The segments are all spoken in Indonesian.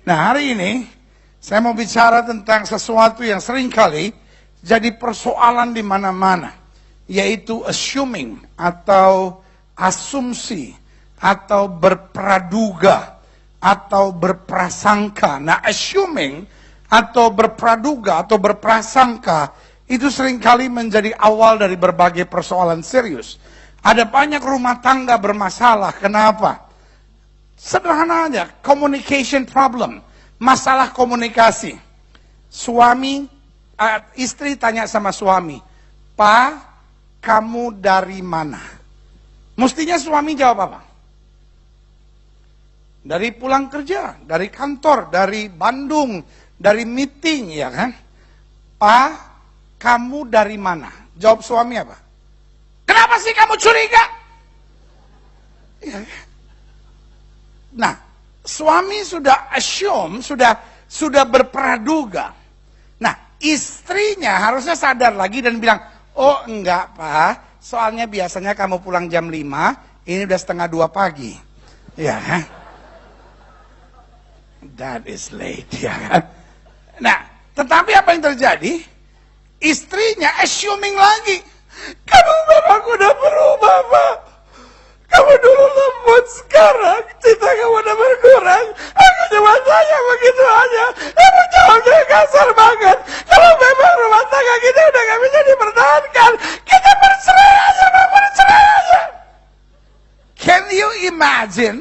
Nah, hari ini saya mau bicara tentang sesuatu yang seringkali jadi persoalan di mana-mana, yaitu assuming atau asumsi atau berpraduga atau berprasangka. Nah, assuming atau berpraduga atau berprasangka itu seringkali menjadi awal dari berbagai persoalan serius. Ada banyak rumah tangga bermasalah. Kenapa? Sederhana aja, communication problem, masalah komunikasi. Istri tanya sama suami, "Pa, kamu dari mana?" Mestinya suami jawab apa? Dari pulang kerja, dari kantor, dari Bandung, dari meeting, ya kan? "Pa, kamu dari mana?" Jawab suami apa? "Kenapa sih kamu curiga?" Ya. Nah, suami sudah assume, sudah berpraduga. Nah, istrinya harusnya sadar lagi dan bilang, "Oh enggak, Pak, soalnya biasanya kamu pulang jam 5, ini udah 1:30 pagi." Ya kan? That is late, ya kan? Nah, tetapi apa yang terjadi? Istrinya assuming lagi, "Kamu memang udah berubah, Pak. Kamu dulu lembut, sekarang cinta kamu udah berkurang. Aku cuma tanya begitu aja. Kamu jawabnya kasar banget. Kalau memang rumah tangga kita udah gak bisa dipertahankan, kita bercerai aja, Pak, bercerai aja." Can you imagine?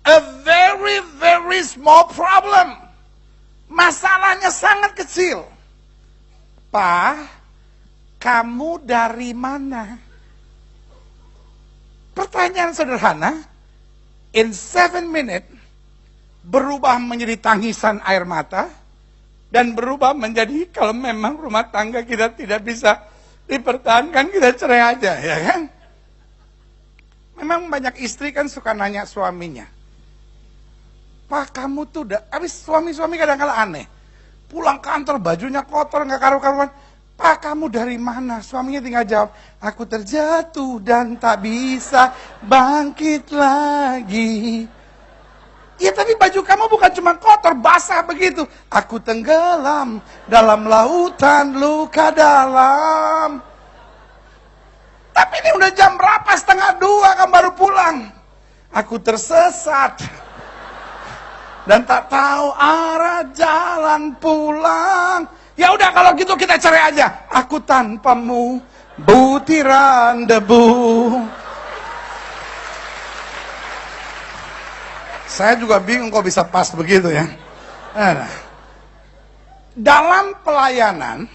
A very, very small problem. Masalahnya sangat kecil. "Pak, kamu dari mana?" Pertanyaan sederhana, in 7 minutes, berubah menjadi tangisan air mata, dan berubah menjadi kalau memang rumah tangga kita tidak bisa dipertahankan, kita cerai aja, ya kan? Memang banyak istri kan suka nanya suaminya, "Pak, kamu tuh udah..." Habis suami-suami kadang-kadang aneh. Pulang kantor bajunya kotor, nggak karu-karuan. "Pak, kamu dari mana?" Suaminya tinggal jawab, "Aku terjatuh dan tak bisa bangkit lagi." Ya, tapi baju kamu bukan cuma kotor, basah begitu. "Aku tenggelam dalam lautan luka dalam." Tapi ini udah jam berapa? 1:30 kamu baru pulang. "Aku tersesat dan tak tahu arah jalan pulang." Ya udah, kalau gitu kita cerai aja. "Aku tanpamu butiran debu." Saya juga bingung kok bisa pas begitu ya. Nah, dalam pelayanan,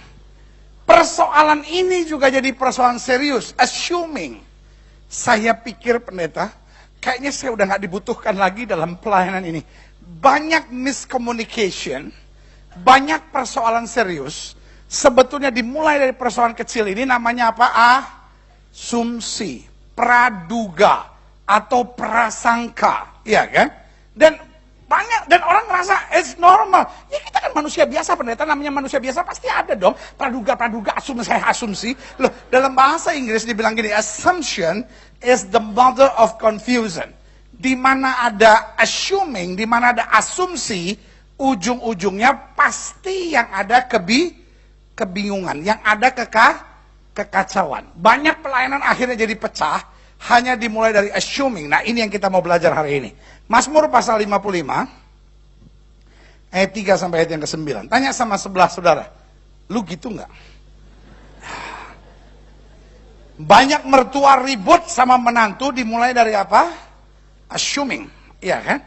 persoalan ini juga jadi persoalan serius. Assuming, saya pikir pendeta, kayaknya saya udah gak dibutuhkan lagi dalam pelayanan ini. Banyak miscommunication, banyak persoalan serius, sebetulnya dimulai dari persoalan kecil ini, namanya apa? Asumsi, praduga, atau prasangka, ya kan? Dan orang merasa it's normal. Ya kita kan manusia biasa, pendeta, namanya manusia biasa, pasti ada dong praduga, asumsi. Loh, dalam bahasa Inggris dibilang gini, assumption is the mother of confusion. Di mana ada assuming, di mana ada asumsi, ujung-ujungnya pasti yang ada kebingungan, yang ada kekacauan. Banyak pelayanan akhirnya jadi pecah, hanya dimulai dari assuming. Nah, ini yang kita mau belajar hari ini. Mazmur pasal 55, ayat 3 sampai ayat yang ke-9. Tanya sama sebelah saudara, "Lu gitu nggak?" Banyak mertua ribut sama menantu dimulai dari apa? Assuming, iya kan?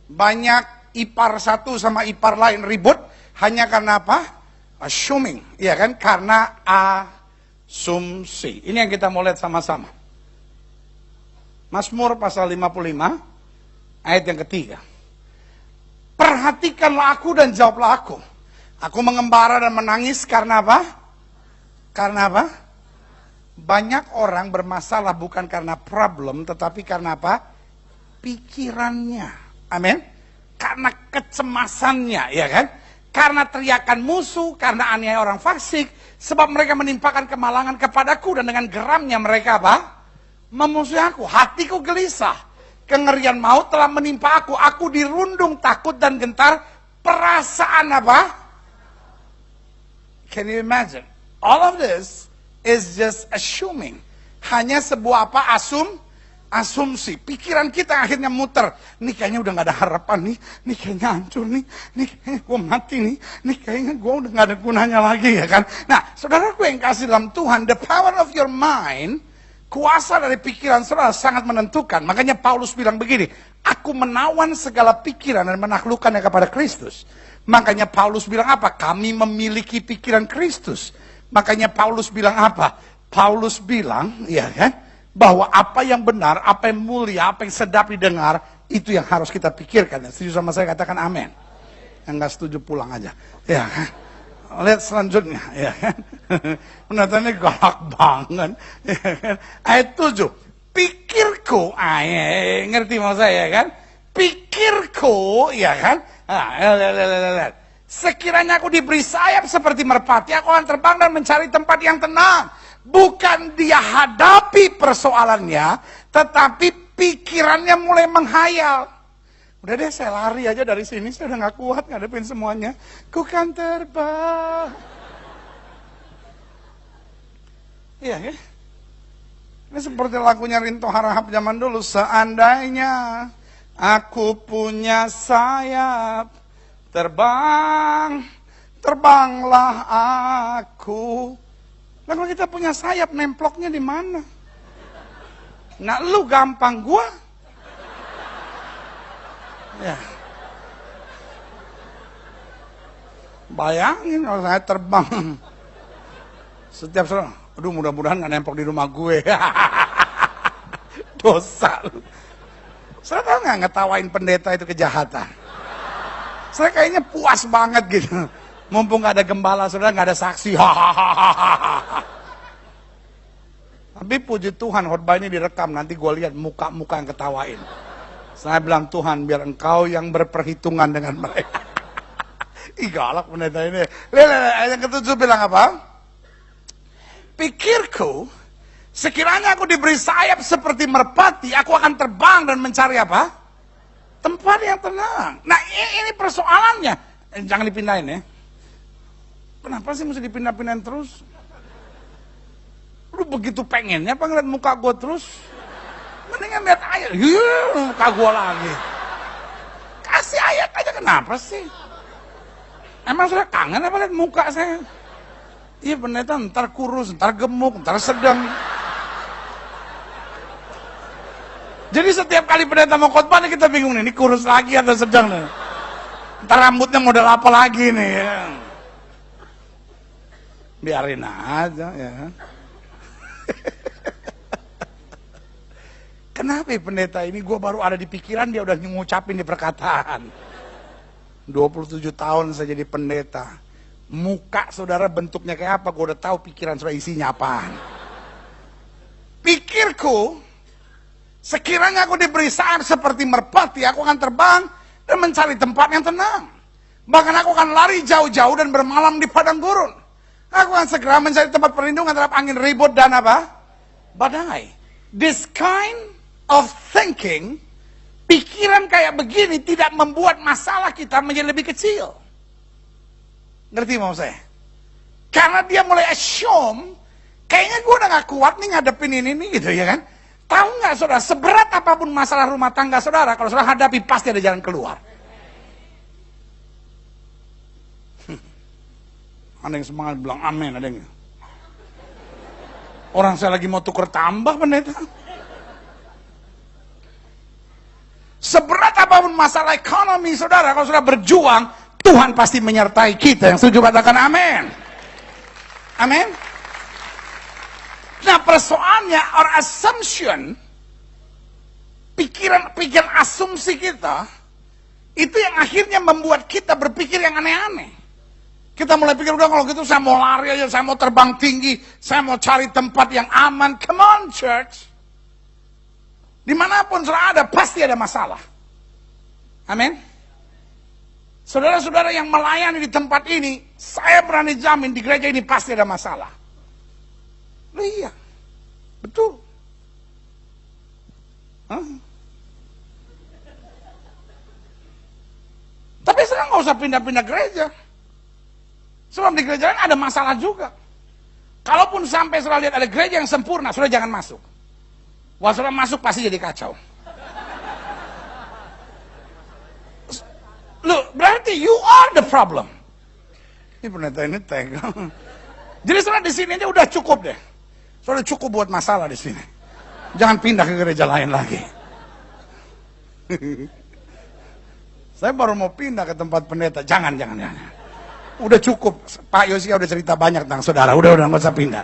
Banyak ipar satu sama ipar lain ribut hanya karena apa? Assuming, ya kan? Karena asumsi. Ini yang kita mau lihat sama-sama. Mazmur pasal 55 ayat yang ketiga. "Perhatikanlah aku dan jawablah aku. Aku mengembara dan menangis karena apa? Karena apa? Banyak orang bermasalah bukan karena problem, tetapi karena apa? Pikirannya." Amin. Karena kecemasannya, ya kan? Karena teriakan musuh, karena aniaya orang fasik, sebab mereka menimpakan kemalangan kepadaku, dan dengan geramnya mereka apa? Memusuhi aku. Hatiku gelisah, Kengerian maut telah menimpa aku. Aku dirundung takut dan gentar. Perasaan apa? Can you imagine? All of this is just assuming. Hanya sebuah apa? Asumsi. Pikiran kita akhirnya muter. Nih kayaknya udah gak ada harapan nih. Nih kayaknya hancur nih. Nih kayaknya gue mati nih. Nih kayaknya gue udah gak ada gunanya lagi ya kan. Nah saudaraku yang kasih dalam Tuhan. The power of your mind. Kuasa dari pikiran saudara sangat menentukan. Makanya Paulus bilang begini. Aku menawan segala pikiran dan menaklukkannya kepada Kristus. Makanya Paulus bilang apa? Kami memiliki pikiran Kristus. Makanya Paulus bilang apa? Paulus bilang, ya kan? Bahwa apa yang benar, apa yang mulia, apa yang sedap didengar, itu yang harus kita pikirkan. Setuju sama saya, katakan amin. Yang nggak setuju pulang aja. Ya kan? Lihat selanjutnya. Ya kan? Penatannya galak banget. Ya kan? Ayat 7. Pikirku, ngerti maksud saya kan? Pikirku, ya kan? Lihat. Sekiranya aku diberi sayap seperti merpati, aku akan terbang dan mencari tempat yang tenang. Bukan dia hadapi persoalannya, tetapi pikirannya mulai menghayal. Udah deh, saya lari aja dari sini, saya udah gak kuat ngadepin semuanya. Ku kan terbang. Iya ya. Ini seperti lagunya Rinto Harahap zaman dulu. Seandainya aku punya sayap, terbanglah aku. Nah, kalau kita punya sayap, nemploknya di mana? Nah, lu gampang, gua. Ya. Bayangin kalau saya terbang. Setiap sore, aduh mudah-mudahan gak nemplok di rumah gue. Dosa lu. Saya tahu gak ngetawain pendeta itu kejahatan. Saya kayaknya puas banget gitu. Mumpung gak ada gembala, saudara gak ada saksi. Tapi puji Tuhan, khotbah ini direkam. Nanti gue lihat muka-muka yang ketawain. Saya bilang, Tuhan biar engkau yang berperhitungan dengan mereka. Ih galak pendeta ini. Lihat, yang ketujuh bilang apa? Pikirku, sekiranya aku diberi sayap seperti merpati, aku akan terbang dan mencari apa? Tempat yang tenang. Nah ini persoalannya. Jangan dipindahin ya. Kenapa sih mesti dipindah-pindahin terus? Lu begitu pengennya apa ngeliat muka gue terus? Mendingan lihat ayat. Muka gue lagi. Kasih ayat aja, kenapa sih? Emang sudah kangen apa lihat muka saya? Iya pendeta, ntar kurus, ntar gemuk, ntar sedang. Jadi setiap kali pendeta mau khotbah nih kita bingung nih, ini kurus lagi atau sedang nih. Ntar rambutnya model apa lagi nih ya. Biarin aja ya. Kenapa ya pendeta ini gue baru ada di pikiran dia udah ngucapin di perkataan. 27 tahun saya jadi pendeta. Muka saudara bentuknya kayak apa, gue udah tahu pikiran saudara isinya apaan. Pikirku, sekiranya aku diberi sayap seperti merpati, aku akan terbang dan mencari tempat yang tenang. Bahkan aku akan lari jauh-jauh dan bermalam di padang gurun. Aku akan segera mencari tempat perlindungan terhadap angin ribut dan apa? Badai. This kind of thinking, pikiran kayak begini tidak membuat masalah kita menjadi lebih kecil. Ngerti mau saya? Karena dia mulai assume, kayaknya gue udah gak kuat nih ngadepin ini nih gitu ya kan. Tahu gak saudara, seberat apapun masalah rumah tangga saudara, kalau saudara hadapi pasti ada jalan keluar. Ada yang semangat bilang amin, ada yang orang saya lagi mau tuker tambah pendeta. Seberat apapun masalah ekonomi saudara, kalau saudara berjuang, Tuhan pasti menyertai kita. Yang setuju katakan amin. Amin. Nah persoalannya, our assumption, pikiran asumsi kita, itu yang akhirnya membuat kita berpikir yang aneh-aneh. Kita mulai pikir, udah kalau gitu saya mau lari aja, saya mau terbang tinggi, saya mau cari tempat yang aman. Come on church. Dimanapun saudara ada, pasti ada masalah. Amin. Saudara-saudara yang melayani di tempat ini, saya berani jamin di gereja ini pasti ada masalah. Loh iya, betul. nggak usah pindah-pindah gereja. Sebab di gereja lain ada masalah juga. Kalaupun sampai saudara lihat ada gereja yang sempurna, saudara jangan masuk. Wah, saudara masuk pasti jadi kacau. Look, berarti you are the problem. Ini pendeta ini tega. Jadi saudara di sini aja udah cukup deh. Saudara cukup buat masalah di sini. Jangan pindah ke gereja lain lagi. Saya baru mau pindah ke tempat pendeta. Jangan. Udah cukup. Pak Yosia udah cerita banyak tentang saudara. Udah nggak usah pindah.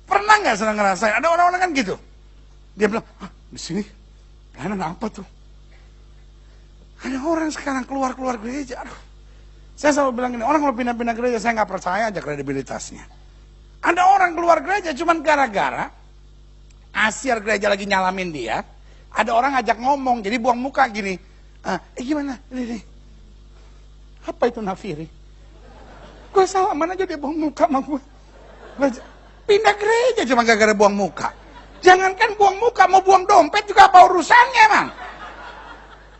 Pernah nggak saudara ngerasain? Ada orang-orang kan gitu. Dia bilang, di sini pelayanan apa tuh? Ada orang sekarang keluar gereja. Aduh. Saya selalu bilang gini, orang kalau pindah-pindah gereja saya nggak percaya aja kredibilitasnya. Ada orang keluar gereja cuman gara-gara asiar gereja lagi nyalamin dia. Ada orang ngajak ngomong, jadi buang muka gini. Gimana? Ini. Apa itu nafiri? Gue salaman aja dia buang muka sama gue. Pindah gereja cuma gara-gara buang muka. Jangankan buang muka, mau buang dompet juga apa urusannya emang?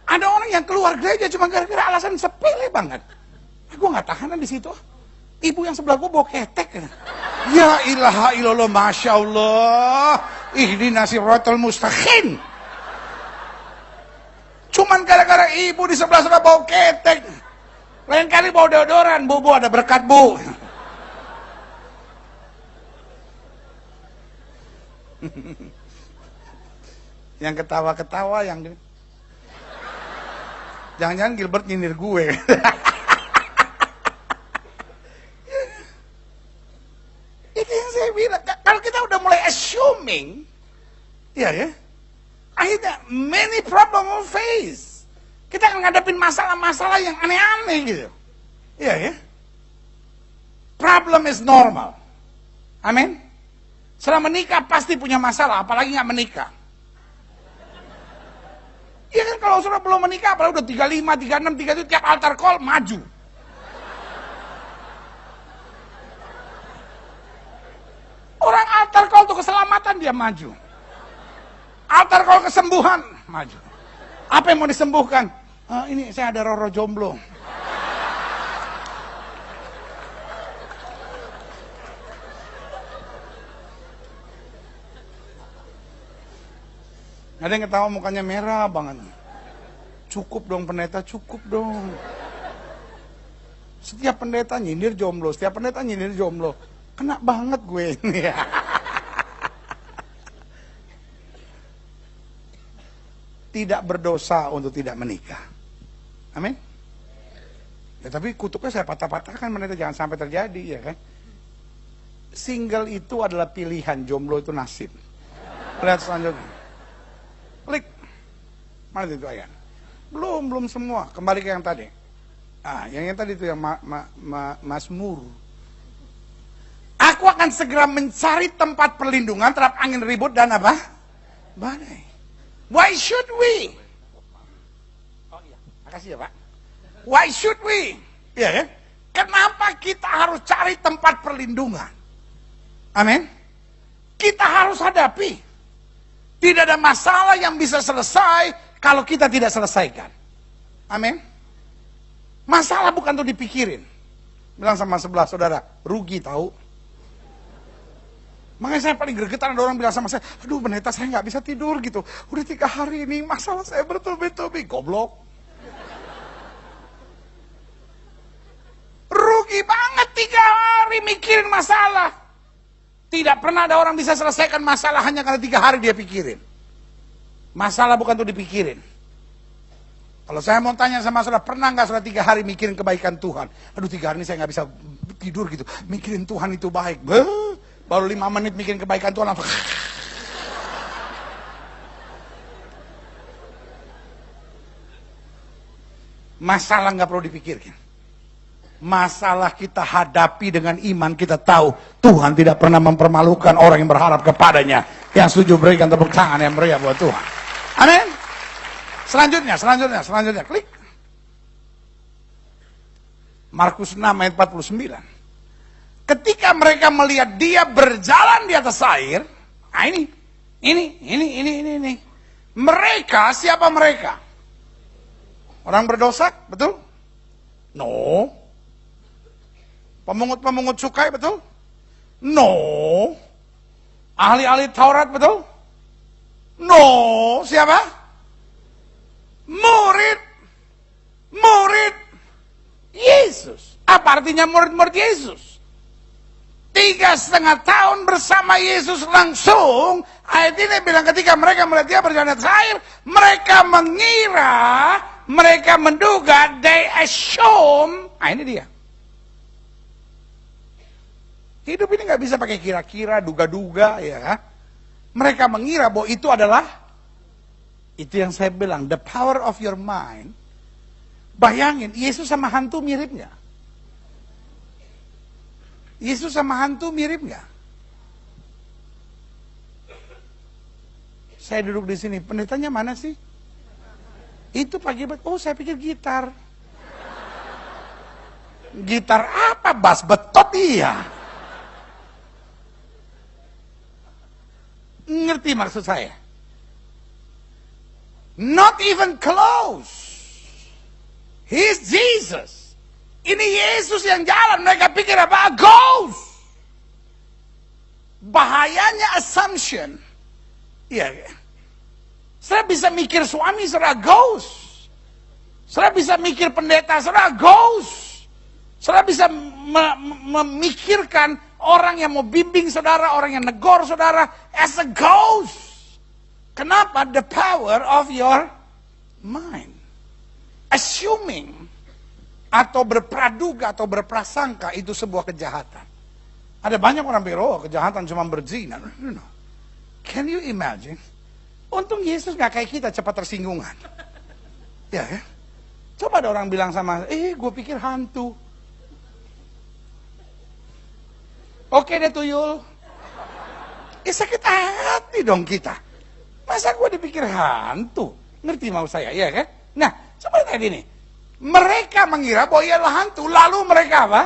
Ada orang yang keluar gereja cuma gara-gara alasan sepele banget. Gue gak tahanan di situ. Ibu yang sebelah gue bawa ketek. Ya ilaha illallah, Masya Allah. Ihdinas siratal mustaqim. Cuman gara-gara ibu di sebelah bawa ketek. Lain kali bawa deodoran. Bu, ada berkat, Bu. Yang ketawa-ketawa yang jangan-jangan Gilbert nyindir gue. Itu yang saya bilang, kalau kita udah mulai assuming, ya, akhirnya many problem will face. Kita akan ngadepin masalah-masalah yang aneh-aneh gitu. Ya. Problem is normal. Amin. Setelah menikah pasti punya masalah, apalagi nggak menikah. Iya kan, kalau sudah belum menikah, apalagi udah 35, 36, 37, tiap altar call maju. Orang altar call tuh keselamatan dia maju. Altar call kesembuhan maju. Apa yang mau disembuhkan? Ini saya ada roro jomblo. Ada yang ketawa mukanya merah banget. Cukup dong pendeta, cukup dong. Setiap pendeta nyindir jomblo, Kena banget gue ini. Tidak berdosa untuk tidak menikah. Amin. Ya, tapi kutubnya saya patah-patahkan, pendeta, jangan sampai terjadi, ya kan. Single itu adalah pilihan, jomblo itu nasib. Lihat selanjutnya. Klik. Mana itu ayat? Belum semua. Kembali ke yang tadi. Yang tadi itu yang Mazmur. Aku akan segera mencari tempat perlindungan terhadap angin ribut dan apa? Badai. Why should we? Oh iya, makasih ya Pak. Why should we? Iya kan? Kenapa kita harus cari tempat perlindungan? Amin. Kita harus hadapi. Tidak ada masalah yang bisa selesai kalau kita tidak selesaikan. Amin. Masalah bukan untuk dipikirin. Bilang sama sebelah saudara, rugi tahu. Makanya saya paling gregetan ada orang bilang sama saya, aduh pendeta saya nggak bisa tidur gitu. Udah 3 hari ini masalah saya bertubi-tubi. Goblok. Rugi banget 3 hari mikirin masalah. Tidak pernah ada orang bisa selesaikan masalah hanya karena 3 hari dia pikirin. Masalah bukan untuk dipikirin. Kalau saya mau tanya sama saudara, pernah nggak saudara 3 hari mikirin kebaikan Tuhan? Aduh 3 hari ini saya nggak bisa tidur gitu. Mikirin Tuhan itu baik. Baru 5 menit mikirin kebaikan Tuhan. Masalah nggak perlu dipikirkan. Masalah kita hadapi dengan iman, kita tahu Tuhan tidak pernah mempermalukan orang yang berharap kepadanya. Yang setuju berikan tepuk tangan yang meriah buat Tuhan. Amin. Selanjutnya, klik. Markus 6 ayat 49. Ketika mereka melihat dia berjalan di atas air, ini. Mereka, siapa mereka? Orang berdosa, betul? No. Pemungut-pemungut cukai, betul? No. Ahli-ahli Taurat, betul? No. Siapa? Murid. Murid Yesus. Apa artinya murid-murid Yesus? 3,5 tahun bersama Yesus langsung. Ayat ini bilang ketika mereka melihat dia berjalan di atas air, mereka mengira, mereka menduga, they assume. Nah ini dia. Hidup ini nggak bisa pakai kira-kira, duga-duga, ya kan? Mereka mengira bahwa itu adalah, itu yang saya bilang, the power of your mind. Bayangin, Yesus sama hantu mirip nggak? Yesus sama hantu mirip nggak? Saya duduk di sini, pendetanya mana sih? Itu pagi, oh saya pikir gitar. Gitar apa? Bass betot iya. Ngerti maksud saya? Not even close. He's Jesus. Ini Yesus yang jalan. Mereka pikir apa? A ghost. Bahayanya assumption. Iya. Saya bisa mikir suami saudara ghost. Saya bisa mikir pendeta saudara ghost. Saya bisa memikirkan orang yang mau bimbing saudara, orang yang negor saudara as a ghost. Kenapa? The power of your mind. Assuming atau berpraduga atau berprasangka itu sebuah kejahatan. Ada banyak orang pikir, oh kejahatan cuma berzina. No. Can you imagine? Untung Yesus gak kayak kita cepat tersinggungan. Ya. Coba ada orang bilang sama, gue pikir hantu. Oke deh tuyul. Sakit hati dong kita. Masa gue dipikir hantu? Ngerti mau saya, ya kan? Nah, seperti tadi nih. Mereka mengira bahwa ia adalah hantu. Lalu mereka apa?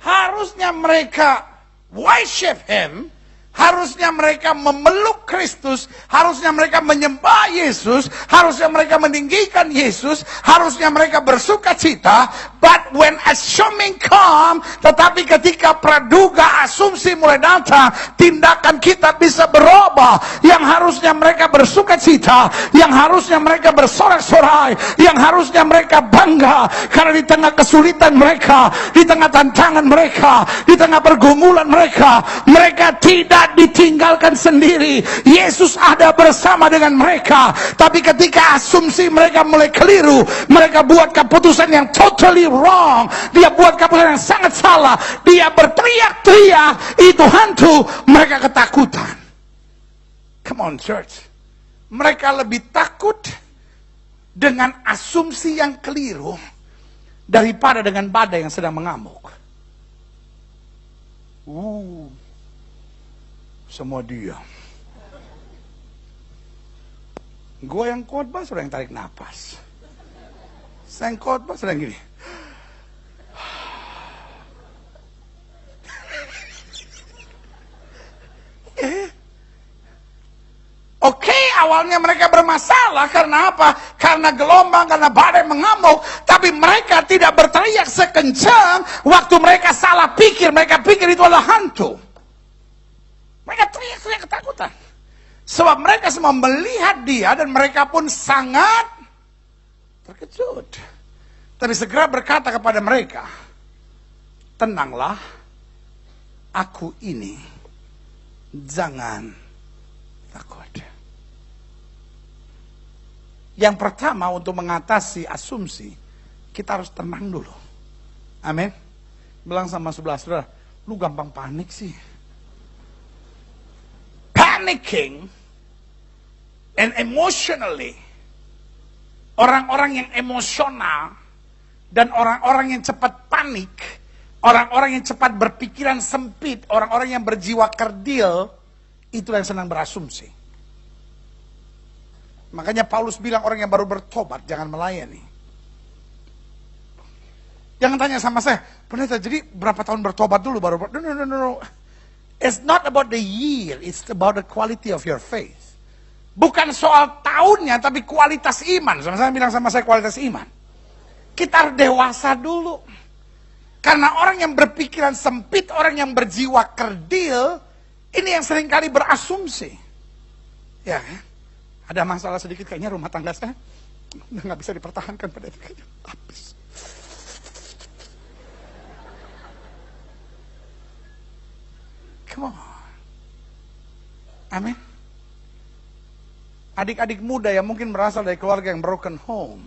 Harusnya mereka worship him. Harusnya mereka memeluk Kristus. Harusnya mereka menyembah Yesus. Harusnya mereka meninggikan Yesus. Harusnya mereka bersuka cita. But when assuming come, tetapi ketika praduga asumsi mulai datang, tindakan kita bisa berubah. Yang harusnya mereka bersuka cita, yang harusnya mereka bersorak-sorai, yang harusnya mereka bangga karena di tengah kesulitan mereka, di tengah tantangan mereka, di tengah pergumulan mereka, mereka tidak ditinggalkan sendiri. Yesus ada bersama dengan mereka. Tapi ketika asumsi mereka mulai keliru, mereka buat keputusan yang totally wrong. Dia buat keputusan yang sangat salah. Dia berteriak-teriak, itu hantu. Mereka ketakutan. Come on church. Mereka lebih takut dengan asumsi yang keliru daripada dengan badai yang sedang mengamuk. Semua diam. Gue yang khotbah sudah yang tarik napas. Saya yang khotbah sedang gini. Oke, awalnya mereka bermasalah karena apa? Karena gelombang, karena badai mengamuk. Tapi mereka tidak berteriak sekencang waktu mereka salah pikir. Mereka pikir itu adalah hantu. Mereka teriak-teriak ketakutan. Sebab mereka semua melihat dia dan mereka pun sangat terkejut. Tapi segera berkata kepada mereka, tenanglah, aku ini, jangan takut. Yang pertama untuk mengatasi asumsi, kita harus tenang dulu. Amin. Bilang sama sebelah saudara, lu gampang panik sih. Panicking and emotionally, orang-orang yang emosional dan orang-orang yang cepat panik, orang-orang yang cepat berpikiran sempit, orang-orang yang berjiwa kerdil, itu yang senang berasumsi. Makanya Paulus bilang orang yang baru bertobat jangan melayani. Jangan tanya sama saya, pendeta jadi berapa tahun bertobat dulu baru? No. It's not about the year, it's about the quality of your faith. Bukan soal tahunnya, tapi kualitas iman. Sama-sama bilang sama saya kualitas iman. Kita harus dewasa dulu. Karena orang yang berpikiran sempit, orang yang berjiwa kerdil, ini yang seringkali berasumsi. Ya, ada masalah sedikit kayaknya rumah tangga saya udah nggak bisa dipertahankan pada itu, kayaknya habis. Come on. Amin. Adik-adik muda yang mungkin berasal dari keluarga yang broken home,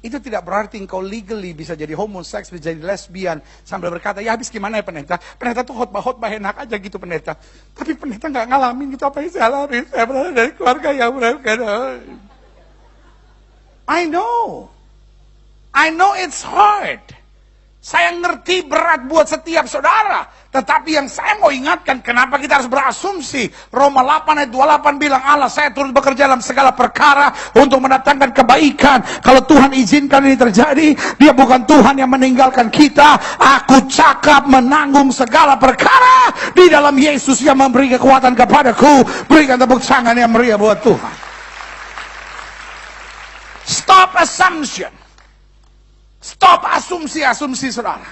itu tidak berarti engkau legally bisa jadi homoseks, bisa jadi lesbian, sambil berkata, ya habis gimana ya pendeta? Pendeta tuh khotbah enak aja gitu pendeta. Tapi pendeta nggak ngalamin gitu apa yang saya alami. Saya berasal dari keluarga yang broken home. I know it's hard. Saya ngerti berat buat setiap saudara. Tetapi yang saya mau ingatkan, kenapa kita harus berasumsi. Roma 8 ayat 28 bilang, Allah saya turut bekerja dalam segala perkara untuk mendatangkan kebaikan. Kalau Tuhan izinkan ini terjadi, dia bukan Tuhan yang meninggalkan kita. Aku cakap menanggung segala perkara di dalam Yesus yang memberi kekuatan kepadaku. Berikan tepuk tangan yang meriah buat Tuhan. Stop assumption. Stop asumsi-asumsi saudara.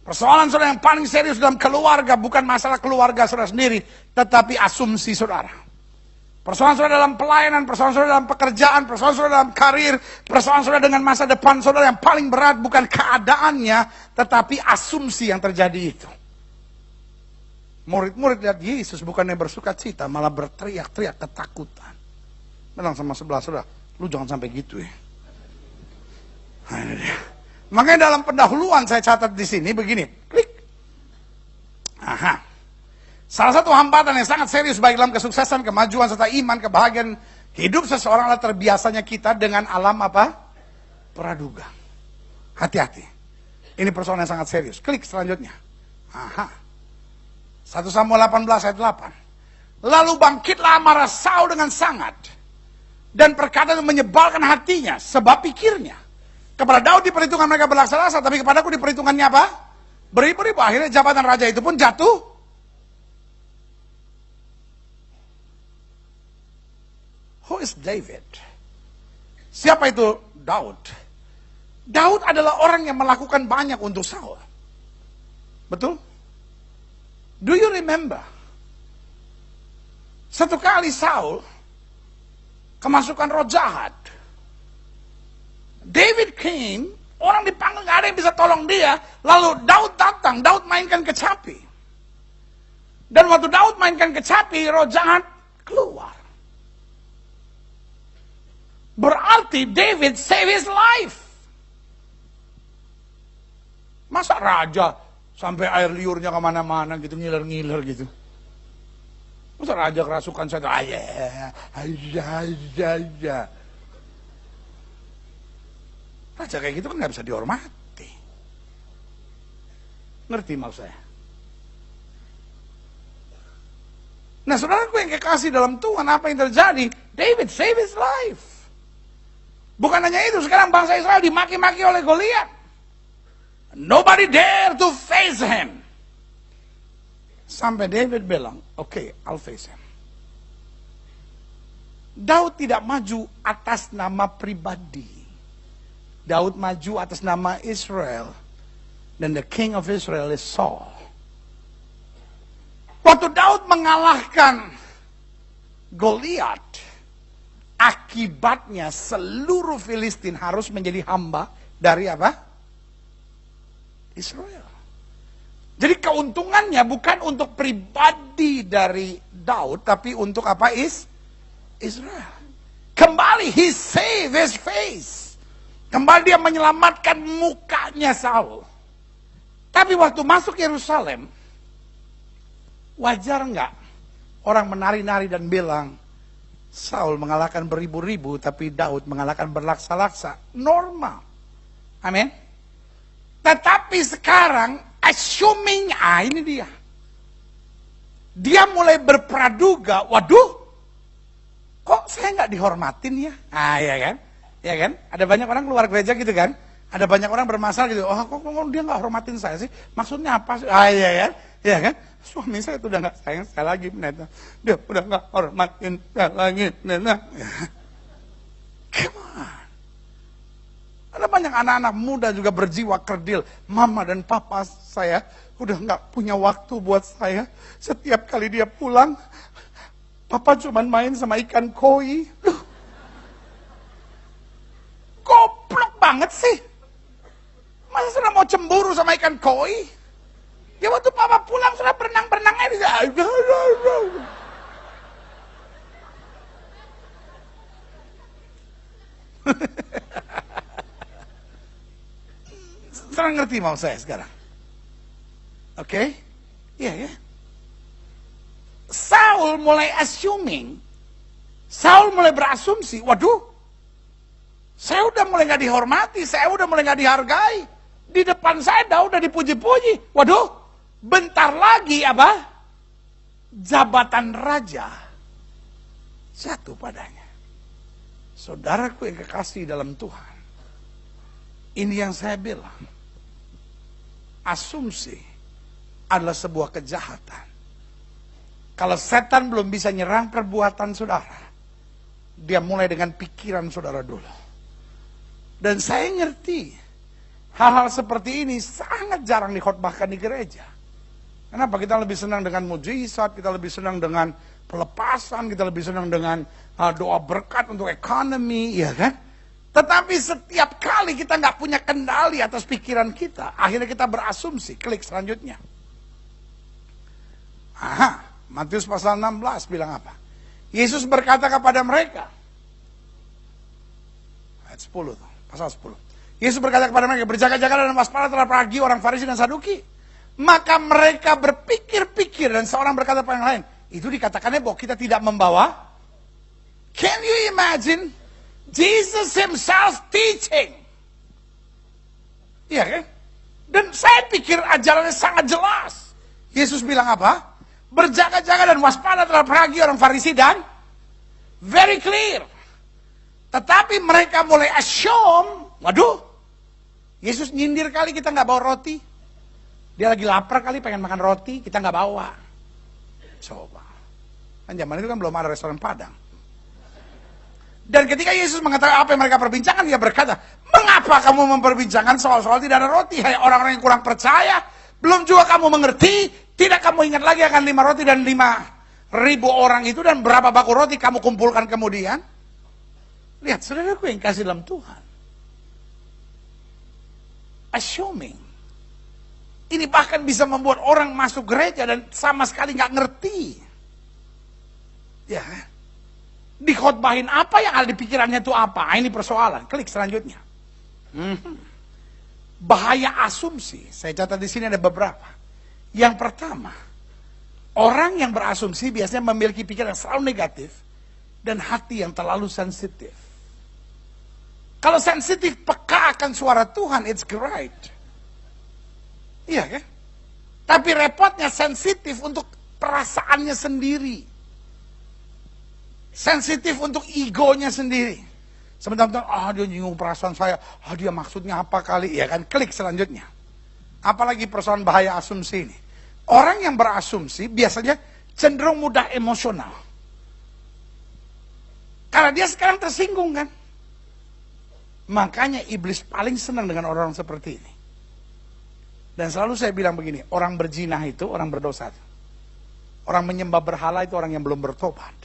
Persoalan saudara yang paling serius dalam keluarga bukan masalah keluarga saudara sendiri, tetapi asumsi saudara. Persoalan saudara dalam pelayanan, persoalan saudara dalam pekerjaan, persoalan saudara dalam karir, persoalan saudara dengan masa depan saudara yang paling berat bukan keadaannya, tetapi asumsi yang terjadi itu. Murid-murid lihat Yesus bukannya bersuka cita, malah berteriak-teriak ketakutan. Bilang sama sebelah saudara, lu jangan sampai gitu ya. Nah, ini dia. Makanya dalam pendahuluan saya catat di sini begini, klik. Aha. Salah satu hambatan yang sangat serius baik dalam kesuksesan, kemajuan serta iman, kebahagiaan hidup seseorang adalah terbiasanya kita dengan alam apa? Praduga. Hati-hati. Ini persoalan yang sangat serius. Klik selanjutnya. Aha. 1 Samuel 18 ayat 8. Lalu bangkitlah amarah Saul dengan sangat, dan perkataan menyebalkan hatinya, sebab pikirnya, kepada Daud diperhitungkan mereka berlaksa-laksa, tapi kepadaku diperhitungannya apa? Beribu-ribu. Akhirnya jabatan raja itu pun jatuh. Who is David? Siapa itu Daud? Daud adalah orang yang melakukan banyak untuk Saul. Betul? Do you remember? Satu kali Saul kemasukan roh jahat. David came, orang dipanggil gak ada yang bisa tolong dia. Lalu Daud datang, Daud mainkan kecapi. Dan waktu Daud mainkan kecapi, roh jahat keluar. Berarti David save his life. Masa raja sampai air liurnya kemana-mana gitu, ngiler-ngiler gitu. Masa raja kerasukan saya, ayah. Raja kayak gitu kan gak bisa dihormati. Ngerti maksud saya? Nah saudaraku yang kekasih dalam Tuhan, apa yang terjadi? David save his life. Bukan hanya itu, sekarang bangsa Israel dimaki-maki oleh Goliat. Nobody dare to face him. Sampai David bilang, okay, I'll face him. Daud tidak maju atas nama pribadi. Daud maju atas nama Israel. Dan the king of Israel is Saul. Waktu Daud mengalahkan Goliat, akibatnya seluruh Filistin harus menjadi hamba dari apa? Israel. Jadi keuntungannya bukan untuk pribadi dari Daud, tapi untuk apa? Israel. Kembali, he saved his face. Kembali dia menyelamatkan mukanya Saul. Tapi waktu masuk Yerusalem, wajar nggak orang menari-nari dan bilang, Saul mengalahkan beribu-ribu, tapi Daud mengalahkan berlaksa-laksa. Normal. Amin. Tetapi sekarang, assuming, ini dia. Dia mulai berpraduga, waduh, kok saya nggak dihormatin ya? Ya kan? Ya kan? Ada banyak orang keluar gereja gitu kan? Ada banyak orang bermasalah gitu. Oh, kok dia nggak hormatin saya sih? Maksudnya apa sih? Ya kan? Ya kan? Suami saya itu udah gak sayang saya lagi, pendeta. Dia udah gak hormatin saya lagi, pendeta. Come on. Ada banyak anak-anak muda juga berjiwa kerdil. Mama dan papa saya udah gak punya waktu buat saya. Setiap kali dia pulang, papa cuma main sama ikan koi. Loh, goblok banget sih. Masa sudah mau cemburu sama ikan koi? Ya waktu papa pulang sudah berenang-berenang aja. Sekarang ngerti mau saya sekarang? Oke? Iya ya. Saul mulai assuming, Saul mulai berasumsi, waduh, saya udah mulai gak dihormati, saya udah mulai gak dihargai. Di depan saya udah dipuji-puji. Waduh, bentar lagi apa? Jabatan raja jatuh padanya. Saudaraku yang kekasih dalam Tuhan, ini yang saya bilang. Asumsi adalah sebuah kejahatan. Kalau setan belum bisa nyerang perbuatan saudara, dia mulai dengan pikiran saudara dulu. Dan saya ngerti, hal-hal seperti ini sangat jarang dikhotbahkan di gereja. Kenapa? Kita lebih senang dengan mujizat, kita lebih senang dengan pelepasan, kita lebih senang dengan doa berkat untuk ekonomi, ya kan? Tetapi setiap kali kita nggak punya kendali atas pikiran kita, akhirnya kita berasumsi. Klik selanjutnya. Aha, Matius pasal 16 bilang apa? Yesus berkata kepada mereka, ayat 10 tuh. Pasal 10. Yesus berkata kepada mereka, berjaga-jaga dan waspada terhadap ragi orang Farisi dan Saduki. Maka mereka berpikir-pikir dan seorang berkata kepada yang lain, itu dikatakannya bahwa kita tidak membawa. Can you imagine? Jesus himself teaching. Iya kan? Dan saya pikir ajarannya sangat jelas. Yesus bilang apa? Berjaga-jaga dan waspada terhadap ragi orang Farisi dan very clear. Tetapi mereka mulai assume, waduh, Yesus nyindir kali kita nggak bawa roti. Dia lagi lapar kali pengen makan roti, kita nggak bawa. Coba. Kan zaman itu kan belum ada restoran Padang. Dan ketika Yesus mengatakan apa yang mereka perbincangkan, dia berkata, mengapa kamu memperbincangkan soal-soal tidak ada roti? Hai orang-orang yang kurang percaya, belum juga kamu mengerti, tidak kamu ingat lagi akan 5 roti dan 5.000 orang itu dan berapa baku roti kamu kumpulkan kemudian? Lihat, saudaraku yang kasih dalam Tuhan. Assuming. Ini bahkan bisa membuat orang masuk gereja dan sama sekali nggak ngerti. Ya, dikhotbahin apa yang ada di pikirannya itu apa? Ini persoalan. Klik selanjutnya. Bahaya asumsi. Saya catat di sini ada beberapa. Yang pertama, orang yang berasumsi biasanya memiliki pikiran yang selalu negatif dan hati yang terlalu sensitif. Kalau sensitif peka akan suara Tuhan, it's great. Iya kan? Tapi repotnya sensitif untuk perasaannya sendiri. Sensitif untuk egonya sendiri. Sebentar-bentar, dia nyinggung perasaan saya. Dia maksudnya apa kali? Ya kan, klik selanjutnya. Apalagi persoalan bahaya asumsi ini. Orang yang berasumsi biasanya cenderung mudah emosional. Karena dia sekarang tersinggung kan. Makanya iblis paling senang dengan orang seperti ini. Dan selalu saya bilang begini, orang berzina itu orang berdosa. Orang menyembah berhala itu orang yang belum bertobat.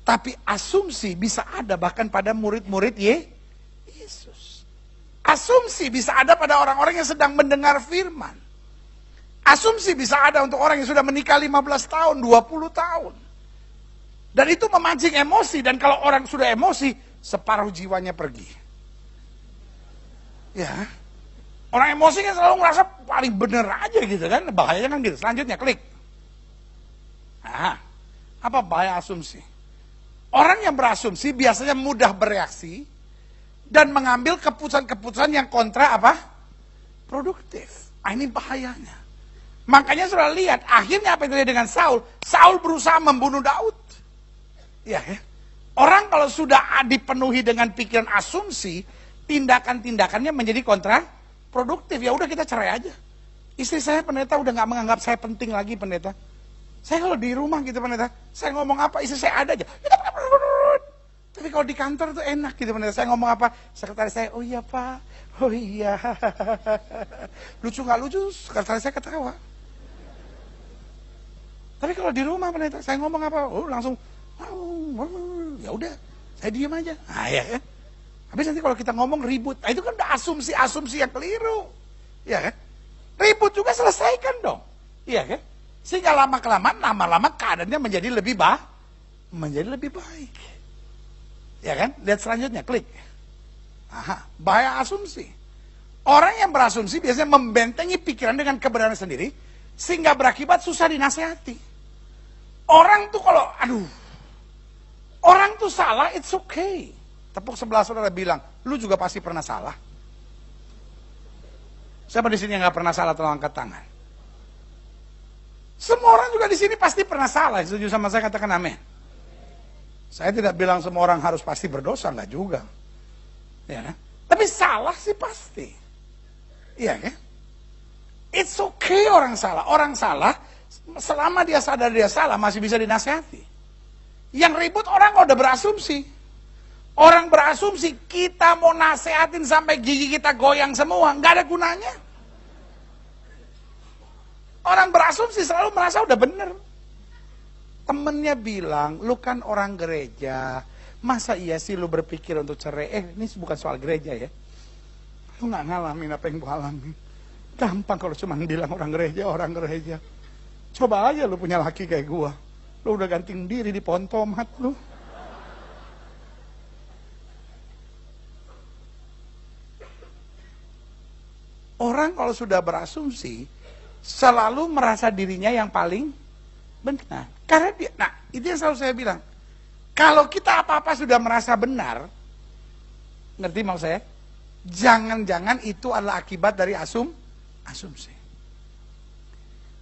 Tapi asumsi bisa ada bahkan pada murid-murid Yesus. Asumsi bisa ada pada orang-orang yang sedang mendengar firman. Asumsi bisa ada untuk orang yang sudah menikah 15 tahun, 20 tahun. Dan itu memancing emosi. Dan kalau orang sudah emosi, separuh jiwanya pergi. Ya, orang emosi kan selalu ngerasa paling bener aja gitu kan. Bahayanya kan gitu. Selanjutnya, klik. Nah, apa bahaya asumsi? Orang yang berasumsi biasanya mudah bereaksi dan mengambil keputusan-keputusan yang kontra apa? Produktif. Ini bahayanya. Makanya sudah lihat, akhirnya apa yang terjadi dengan Saul? Saul berusaha membunuh Daud. Ya, ya. Orang kalau sudah dipenuhi dengan pikiran asumsi, tindakan-tindakannya menjadi kontraproduktif. Ya udah kita cerai aja. Istri saya pendeta udah nggak menganggap saya penting lagi pendeta. Saya kalau di rumah gitu pendeta, saya ngomong apa istri saya ada aja. Tapi kalau di kantor tuh enak gitu pendeta. Saya ngomong apa, sekretaris saya, oh iya Pak, oh iya. Lucu nggak lucu, sekretaris saya ketawa. Tapi kalau di rumah pendeta, saya ngomong apa, oh langsung, ya udah, saya diam aja. Nah ya kan. Habis nanti kalau kita ngomong ribut, nah itu kan udah asumsi-asumsi yang keliru. Iya kan? Ribut juga selesaikan dong. Iya kan? Sehingga lama-kelamaan, lama-lama keadaannya menjadi lebih baik. Ya kan? Lihat selanjutnya, klik. Aha, bahaya asumsi. Orang yang berasumsi biasanya membentengi pikiran dengan kebenaran sendiri, sehingga berakibat susah dinasehati. Orang tuh kalau, orang tuh salah, it's okay. Tepuk sebelah saudara bilang, lu juga pasti pernah salah. Siapa di sini yang nggak pernah salah, tolong angkat tangan. Semua orang juga di sini pasti pernah salah. Setuju sama saya, katakan amin. Saya tidak bilang semua orang harus pasti berdosa, nggak juga. Ya kan? Tapi salah sih pasti. Iya kan? It's okay orang salah. Orang salah, selama dia sadar dia salah, masih bisa dinasihati. Yang ribut orang kalau udah berasumsi. Orang berasumsi kita mau nasehatin sampai gigi kita goyang semua, nggak ada gunanya. Orang berasumsi selalu merasa udah bener. Temennya bilang, lu kan orang gereja, masa iya sih lu berpikir untuk cerai? Ini bukan soal gereja ya. Lu nggak ngalamin apa yang gua alami. Gampang kalau cuma bilang orang gereja. Coba aja lu punya laki kayak gua. Lu udah ganting diri di pohon tomat lu. Orang kalau sudah berasumsi, selalu merasa dirinya yang paling benar. Karena dia, itu yang selalu saya bilang. Kalau kita apa-apa sudah merasa benar, ngerti mau saya? Jangan-jangan itu adalah akibat dari asumsi.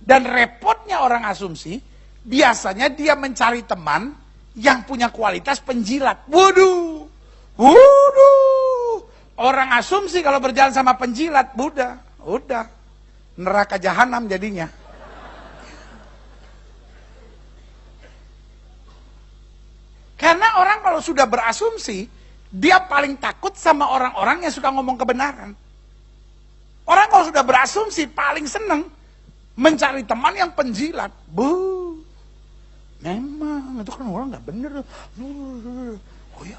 Dan repotnya orang asumsi, biasanya dia mencari teman yang punya kualitas penjilat. Waduh. Orang asumsi kalau berjalan sama penjilat, udah. Neraka jahanam jadinya. Karena orang kalau sudah berasumsi, dia paling takut sama orang-orang yang suka ngomong kebenaran. Orang kalau sudah berasumsi paling seneng mencari teman yang penjilat. Memang itu kan orang nggak bener. Oh iya.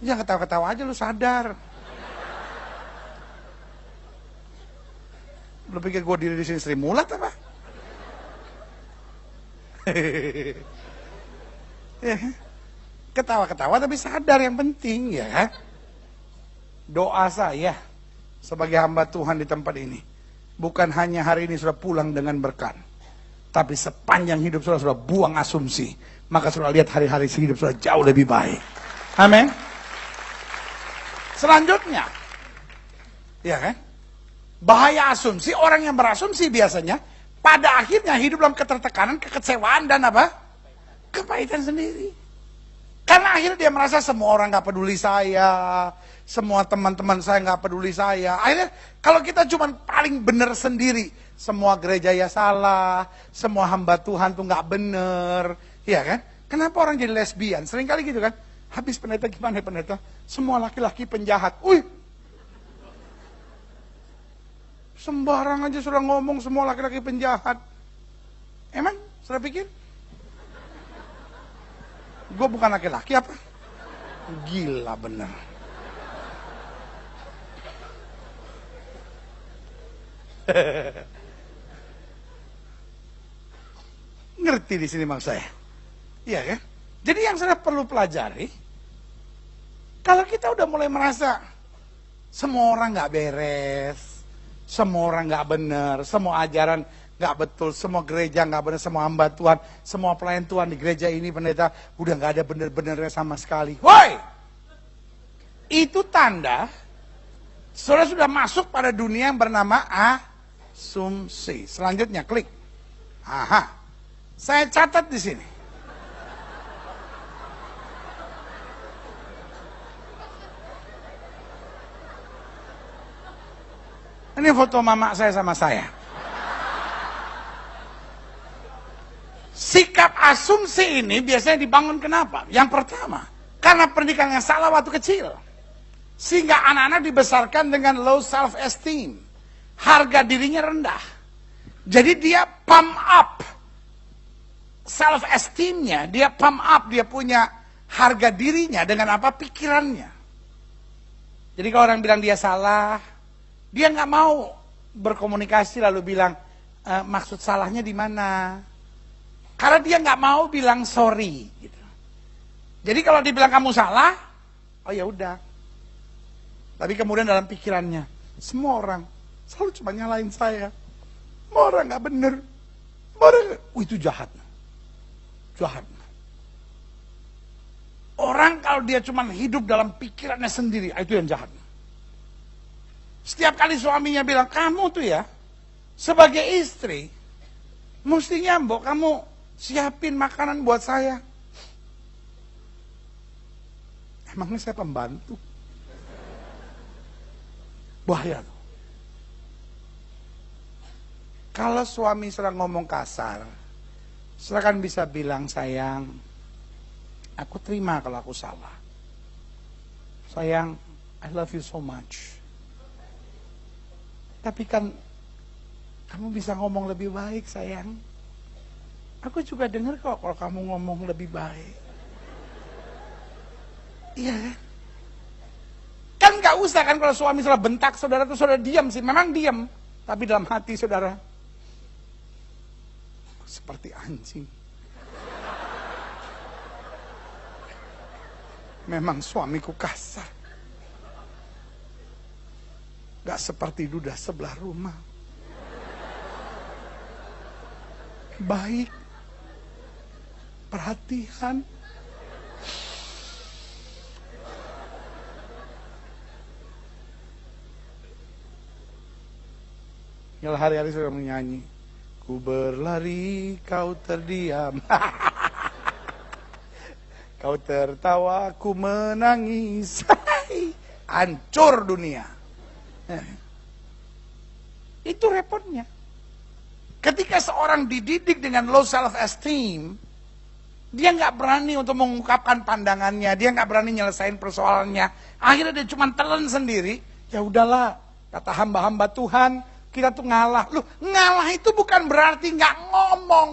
Jangan ketawa-ketawa aja, lu sadar. Lu pikir gue diri di sini Sri Mulat apa? Ketawa-ketawa tapi sadar yang penting ya. Doa saya sebagai hamba Tuhan di tempat ini, bukan hanya hari ini sudah pulang dengan berkat, tapi sepanjang hidup sudah buang asumsi, maka sudah lihat hari-hari hidup sudah jauh lebih baik. Amin. Selanjutnya, ya kan? Bahaya asumsi, orang yang berasumsi biasanya pada akhirnya hidup dalam ketertekanan, kekecewaan dan apa? Kepahitan sendiri. Karena akhirnya dia merasa semua orang nggak peduli saya, semua teman-teman saya nggak peduli saya. Akhirnya kalau kita cuma paling benar sendiri, semua gereja ya salah, semua hamba Tuhan tuh nggak bener, ya kan? Kenapa orang jadi lesbian? Sering kali gitu kan? Habis pendeta gimana ya pendeta? Semua laki-laki penjahat. Sembarang aja sudah ngomong semua laki-laki penjahat. Emang? Sudah pikir? Gue bukan laki-laki apa? Gila bener. Ngerti di sini maksud saya? Iya kan? Jadi yang saya perlu pelajari, kalau kita udah mulai merasa semua orang nggak beres, semua orang nggak benar, semua ajaran nggak betul, semua gereja nggak benar, semua hamba Tuhan, semua pelayan Tuhan di gereja ini pendeta udah nggak ada benar-benarnya sama sekali. Woi, itu tanda saudara sudah masuk pada dunia yang bernama asumsi. Selanjutnya klik. Aha, saya catat di sini. Ini foto mama saya sama saya. Sikap asumsi ini biasanya dibangun kenapa? Yang pertama, karena pendidikan yang salah waktu kecil. Sehingga anak-anak dibesarkan dengan low self-esteem. Harga dirinya rendah. Jadi dia pump up self-esteemnya, dia pump up, dia punya harga dirinya dengan apa? Pikirannya. Jadi kalau orang bilang dia salah, dia nggak mau berkomunikasi lalu bilang, maksud salahnya di mana? Karena dia nggak mau bilang sorry. Gitu. Jadi kalau dibilang kamu salah, oh ya udah. Tapi kemudian dalam pikirannya, semua orang selalu cuma nyalain saya. Semua orang nggak bener. Semua orang, itu jahat. Jahat. Orang kalau dia cuma hidup dalam pikirannya sendiri, itu yang jahat. Setiap kali suaminya bilang, kamu tuh ya, sebagai istri, mestinya mbok kamu siapin makanan buat saya. Emangnya saya pembantu? Bahaya tuh. Kalau suami sedang ngomong kasar, silakan bisa bilang, sayang, aku terima kalau aku salah. Sayang, I love you so much. Tapi kan kamu bisa ngomong lebih baik, sayang. Aku juga dengar kok kalau kamu ngomong lebih baik. Iya kan? Kan gak usah kan kalau suami saudara bentak saudara itu saudara diam sih. Memang diam. Tapi dalam hati saudara, seperti anjing. Memang suamiku kasar. Gak seperti duda sebelah rumah. Baik. Perhatian. Ya hari-hari sudah menyanyi. Ku berlari, kau terdiam. Kau tertawa, ku menangis. Hancur dunia. Itu repotnya. Ketika seorang dididik dengan low self-esteem, dia nggak berani untuk mengungkapkan pandangannya, dia nggak berani nyelesain persoalannya. Akhirnya dia cuma telan sendiri. Ya udahlah, kata hamba-hamba Tuhan, kita tuh ngalah. Loh, ngalah itu bukan berarti nggak ngomong.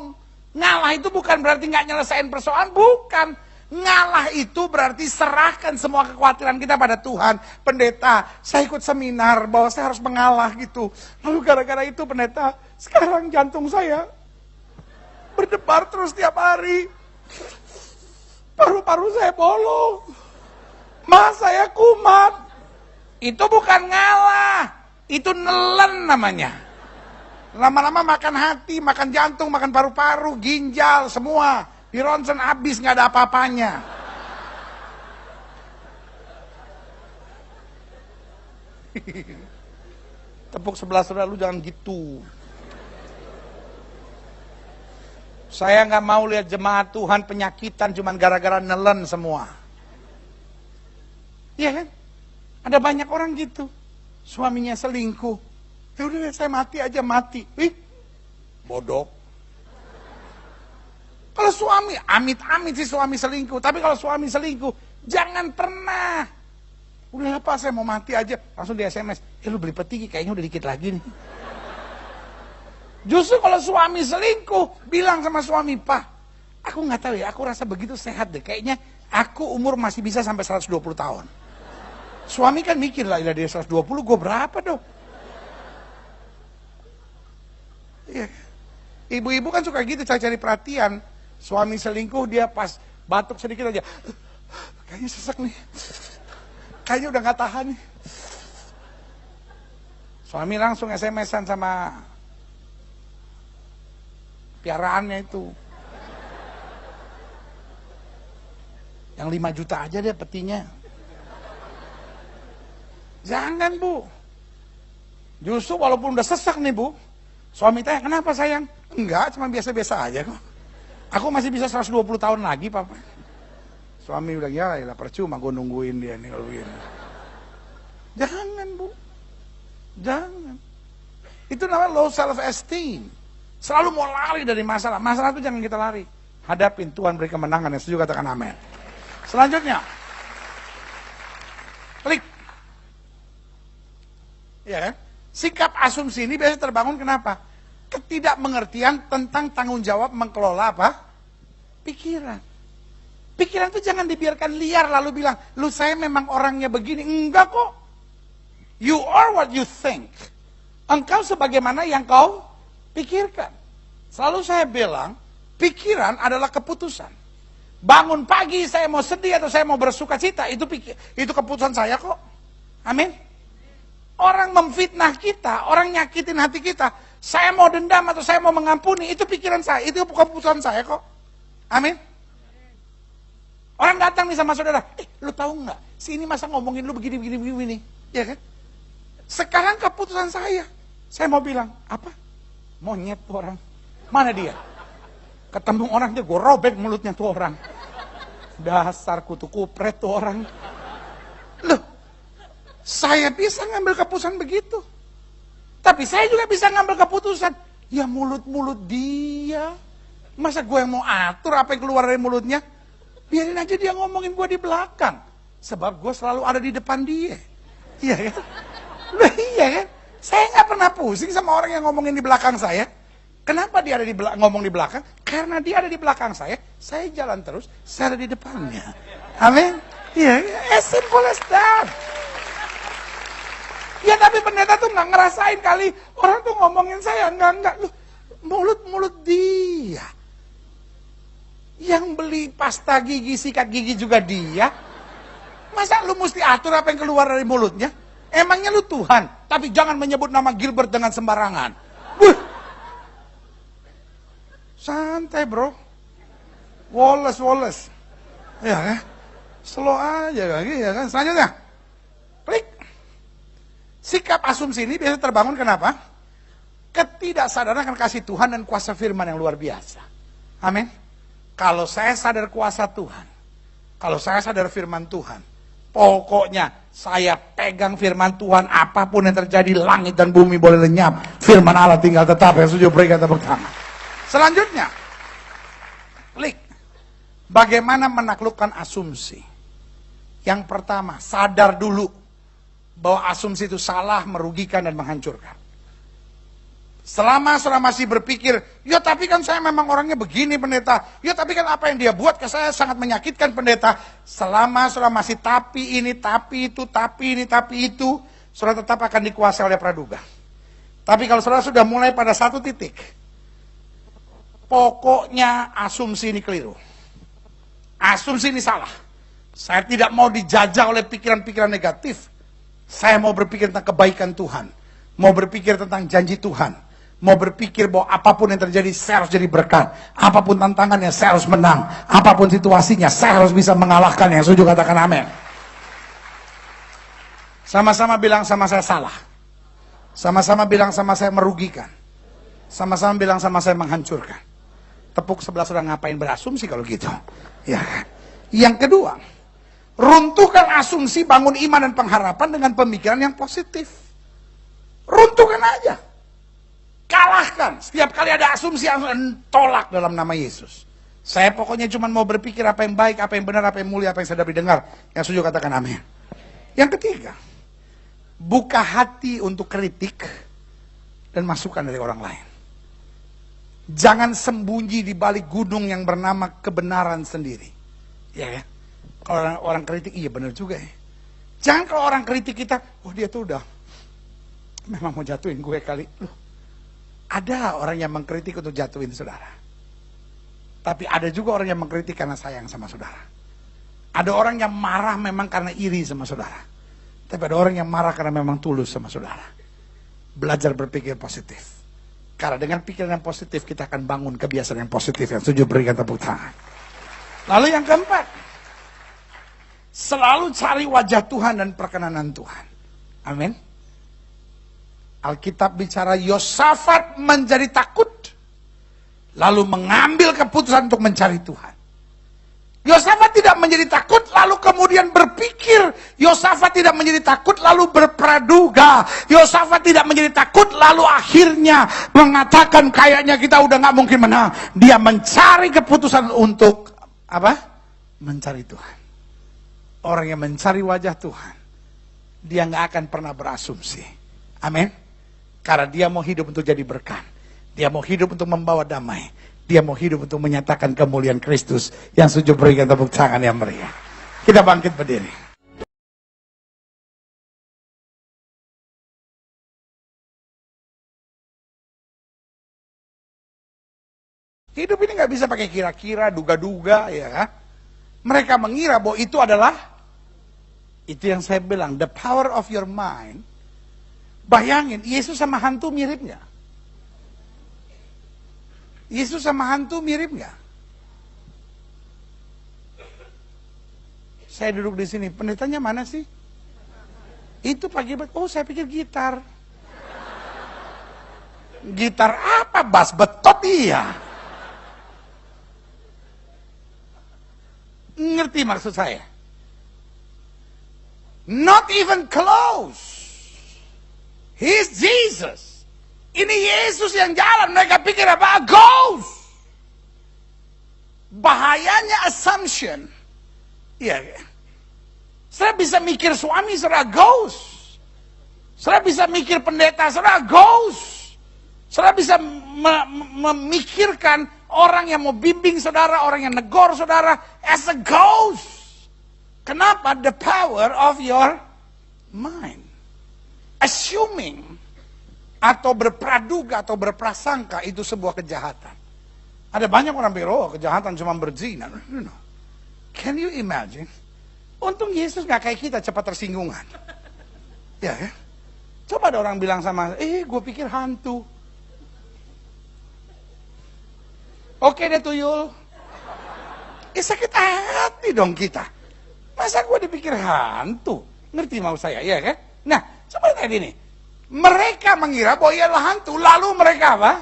Ngalah itu bukan berarti nggak nyelesain persoalan, bukan. Ngalah itu berarti serahkan semua kekhawatiran kita pada Tuhan. Pendeta, saya ikut seminar bahwa saya harus mengalah gitu. Lalu gara-gara itu pendeta, sekarang jantung saya berdebar terus tiap hari. Paru-paru saya bolong. Mas, saya kumat. Itu bukan ngalah. Itu nelen namanya. Lama-lama makan hati, makan jantung, makan paru-paru, ginjal, semua. Di ronsen habis, nggak ada apa-apanya. Tepuk sebelah saudara lu jangan gitu. Saya nggak mau lihat jemaat Tuhan penyakitan cuman gara-gara nelen semua. Iya kan? Ada banyak orang gitu. Suaminya selingkuh. Ya udah saya mati aja, mati. Ih, bodoh. Kalau suami, amit-amit sih suami selingkuh. Tapi kalau suami selingkuh, jangan pernah. Udah apa, saya mau mati aja. Langsung di SMS, lu beli peti kayaknya udah dikit lagi nih. Justru kalau suami selingkuh, bilang sama suami, Pak, aku nggak tahu ya, aku rasa begitu sehat deh. Kayaknya aku umur masih bisa sampai 120 tahun. Suami kan mikir lah, dia 120, gue berapa dong? Iya. Ibu-ibu kan suka gitu, cari-cari perhatian. Suami selingkuh, dia pas batuk sedikit aja, kayaknya sesek nih, kayaknya udah gak tahan nih. Suami langsung SMS-an sama piaraannya itu, yang 5 juta aja deh petinya. Jangan Bu. Justru walaupun udah sesak nih Bu, suami tanya, kenapa sayang? Enggak, cuma biasa-biasa aja kok. Aku masih bisa 120 tahun lagi, Papa. Suami bilang, ya lah percuma gue nungguin dia nih kalau begini. Jangan Bu. Jangan. Itu namanya low self-esteem. Selalu mau lari dari masalah. Masalah itu jangan kita lari. Hadapin, Tuhan beri kemenangan. Yang setuju katakan amin. Selanjutnya. Klik. Ya kan? Sikap asumsi ini biasanya terbangun kenapa? Ketidakmengertian tentang tanggung jawab mengelola apa? Pikiran. Pikiran itu jangan dibiarkan liar lalu bilang, lu saya memang orangnya begini. Enggak kok. You are what you think. Engkau sebagaimana yang kau pikirkan. Selalu saya bilang, pikiran adalah keputusan. Bangun pagi saya mau sedih atau saya mau bersuka cita, itu keputusan saya kok. Amin. Orang memfitnah kita, orang nyakitin hati kita, saya mau dendam atau saya mau mengampuni, itu pikiran saya, itu keputusan saya kok. Amin. Orang datang nih sama saudara, lu tahu nggak? Si ini masa ngomongin lu begini, ya kan? Sekarang keputusan saya mau bilang apa? Monyet tuh orang, mana dia? Ketemu orang dia, gue robek mulutnya tuh orang. Dasar kutu kupret tuh orang. Loh, saya bisa ngambil keputusan begitu. Tapi saya juga bisa ngambil keputusan. Ya mulut-mulut dia. Masa gue yang mau atur apa yang keluar dari mulutnya? Biarin aja dia ngomongin gue di belakang. Sebab gue selalu ada di depan dia. Iya kan? Loh, iya kan? Saya nggak pernah pusing sama orang yang ngomongin di belakang saya. Kenapa dia ada ngomong di belakang? Karena dia ada di belakang saya jalan terus, saya ada di depannya. Amin. Ya, as simple as that. Ya tapi pendeta tuh nggak ngerasain kali orang tuh ngomongin saya, enggak. Loh, mulut dia. Yang beli pasta gigi, sikat gigi juga dia. Masa lu mesti atur apa yang keluar dari mulutnya? Emangnya lu Tuhan, tapi jangan menyebut nama Gilbert dengan sembarangan. Santai bro. Wallace. Ya kan? Slow aja kan? Ya kan? Selanjutnya. Klik. Sikap asumsi ini biasa terbangun kenapa? Ketidaksadaran akan kasih Tuhan dan kuasa firman yang luar biasa. Amin. Kalau saya sadar kuasa Tuhan, kalau saya sadar firman Tuhan, pokoknya saya pegang firman Tuhan, apapun yang terjadi, langit dan bumi boleh lenyap, firman Allah tinggal tetap. Yang setuju berikan tepuk tangan. Selanjutnya, klik. Bagaimana menaklukkan asumsi? Yang pertama, sadar dulu bahwa asumsi itu salah, merugikan, dan menghancurkan. Selama saudara masih berpikir, ya tapi kan saya memang orangnya begini pendeta, ya tapi kan apa yang dia buat ke saya sangat menyakitkan pendeta. Selama saudara masih tapi ini, tapi itu, tapi ini, tapi itu, saudara tetap akan dikuasai oleh praduga. Tapi kalau saudara sudah mulai pada satu titik, pokoknya asumsi ini keliru. Asumsi ini salah. Saya tidak mau dijajah oleh pikiran-pikiran negatif. Saya mau berpikir tentang kebaikan Tuhan. Mau berpikir tentang janji Tuhan. Mau berpikir bahwa apapun yang terjadi, saya harus jadi berkat. Apapun tantangannya, saya harus menang. Apapun situasinya, saya harus bisa mengalahkan. Yang setuju katakan amin. Sama-sama bilang sama saya salah. Sama-sama bilang sama saya merugikan. Sama-sama bilang sama saya menghancurkan. Tepuk sebelah sudah ngapain berasumsi kalau gitu. Ya. Yang kedua, runtuhkan asumsi, bangun iman dan pengharapan dengan pemikiran yang positif. Runtuhkan aja. Kalahkan. Setiap kali ada asumsi, tolak dalam nama Yesus. Saya pokoknya cuma mau berpikir apa yang baik, apa yang benar, apa yang mulia, apa yang sedap didengar. Yang setuju katakan amin. Yang ketiga, buka hati untuk kritik dan masukan dari orang lain. Jangan sembunyi di balik gunung yang bernama kebenaran sendiri. Ya kan? Kalau orang kritik, iya benar juga ya. Jangan kalau orang kritik kita, oh dia tuh udah memang mau jatuhin gue kali. Loh, ada orang yang mengkritik untuk jatuhin saudara. Tapi ada juga orang yang mengkritik karena sayang sama saudara. Ada orang yang marah memang karena iri sama saudara. Tapi ada orang yang marah karena memang tulus sama saudara. Belajar berpikir positif. Karena dengan pikiran yang positif kita akan bangun kebiasaan yang positif. Yang setuju berikan tepuk tangan. Lalu yang keempat, selalu cari wajah Tuhan dan perkenanan Tuhan. Amin. Alkitab bicara Yosafat menjadi takut, lalu mengambil keputusan untuk mencari Tuhan. Yosafat tidak menjadi takut lalu kemudian berpikir. Yosafat tidak menjadi takut lalu berpraduga. Yosafat tidak menjadi takut lalu akhirnya mengatakan kayaknya kita udah gak mungkin menang. Dia mencari keputusan untuk apa? Mencari Tuhan. Orang yang mencari wajah Tuhan, dia gak akan pernah berasumsi. Amin. Karena dia mau hidup untuk jadi berkat. Dia mau hidup untuk membawa damai. Dia mau hidup untuk menyatakan kemuliaan Kristus. Yang setuju berikan tepuk tangan yang meriah. Kita bangkit berdiri. Hidup ini nggak bisa pakai kira-kira, duga-duga, ya kan? Mereka mengira bahwa itu adalah, itu yang saya bilang, the power of your mind. Bayangin, Yesus sama hantu mirip nggak? Yesus sama hantu mirip nggak? Saya duduk di sini, pendetanya mana sih? Itu pagi, oh saya pikir gitar. Gitar apa? Bass betot iya. Ngerti maksud saya? Not even close. He's Jesus. Ini Yesus yang jalan, mereka pikir apa? Ghost. Bahayanya assumption. Iya. Saya bisa mikir suami saudara ghost. Saya bisa mikir pendeta saudara ghost. Saya bisa memikirkan orang yang mau bimbing saudara, orang yang negor saudara as a ghost. Kenapa? The power of your mind. Assuming atau berpraduga atau berprasangka itu sebuah kejahatan. Ada banyak orang bilang, oh kejahatan cuma berzina. No. Can you imagine? Untung Yesus gak kayak kita cepat tersinggungan. Ya kan? Coba ada orang bilang sama, gue pikir hantu. Oke deh tuyul. Sakit hati dong kita. Masa gue dipikir hantu? Ngerti mau saya, ya kan? Nah, coba lihat ini. Mereka mengira bahwa ialah hantu, lalu mereka apa?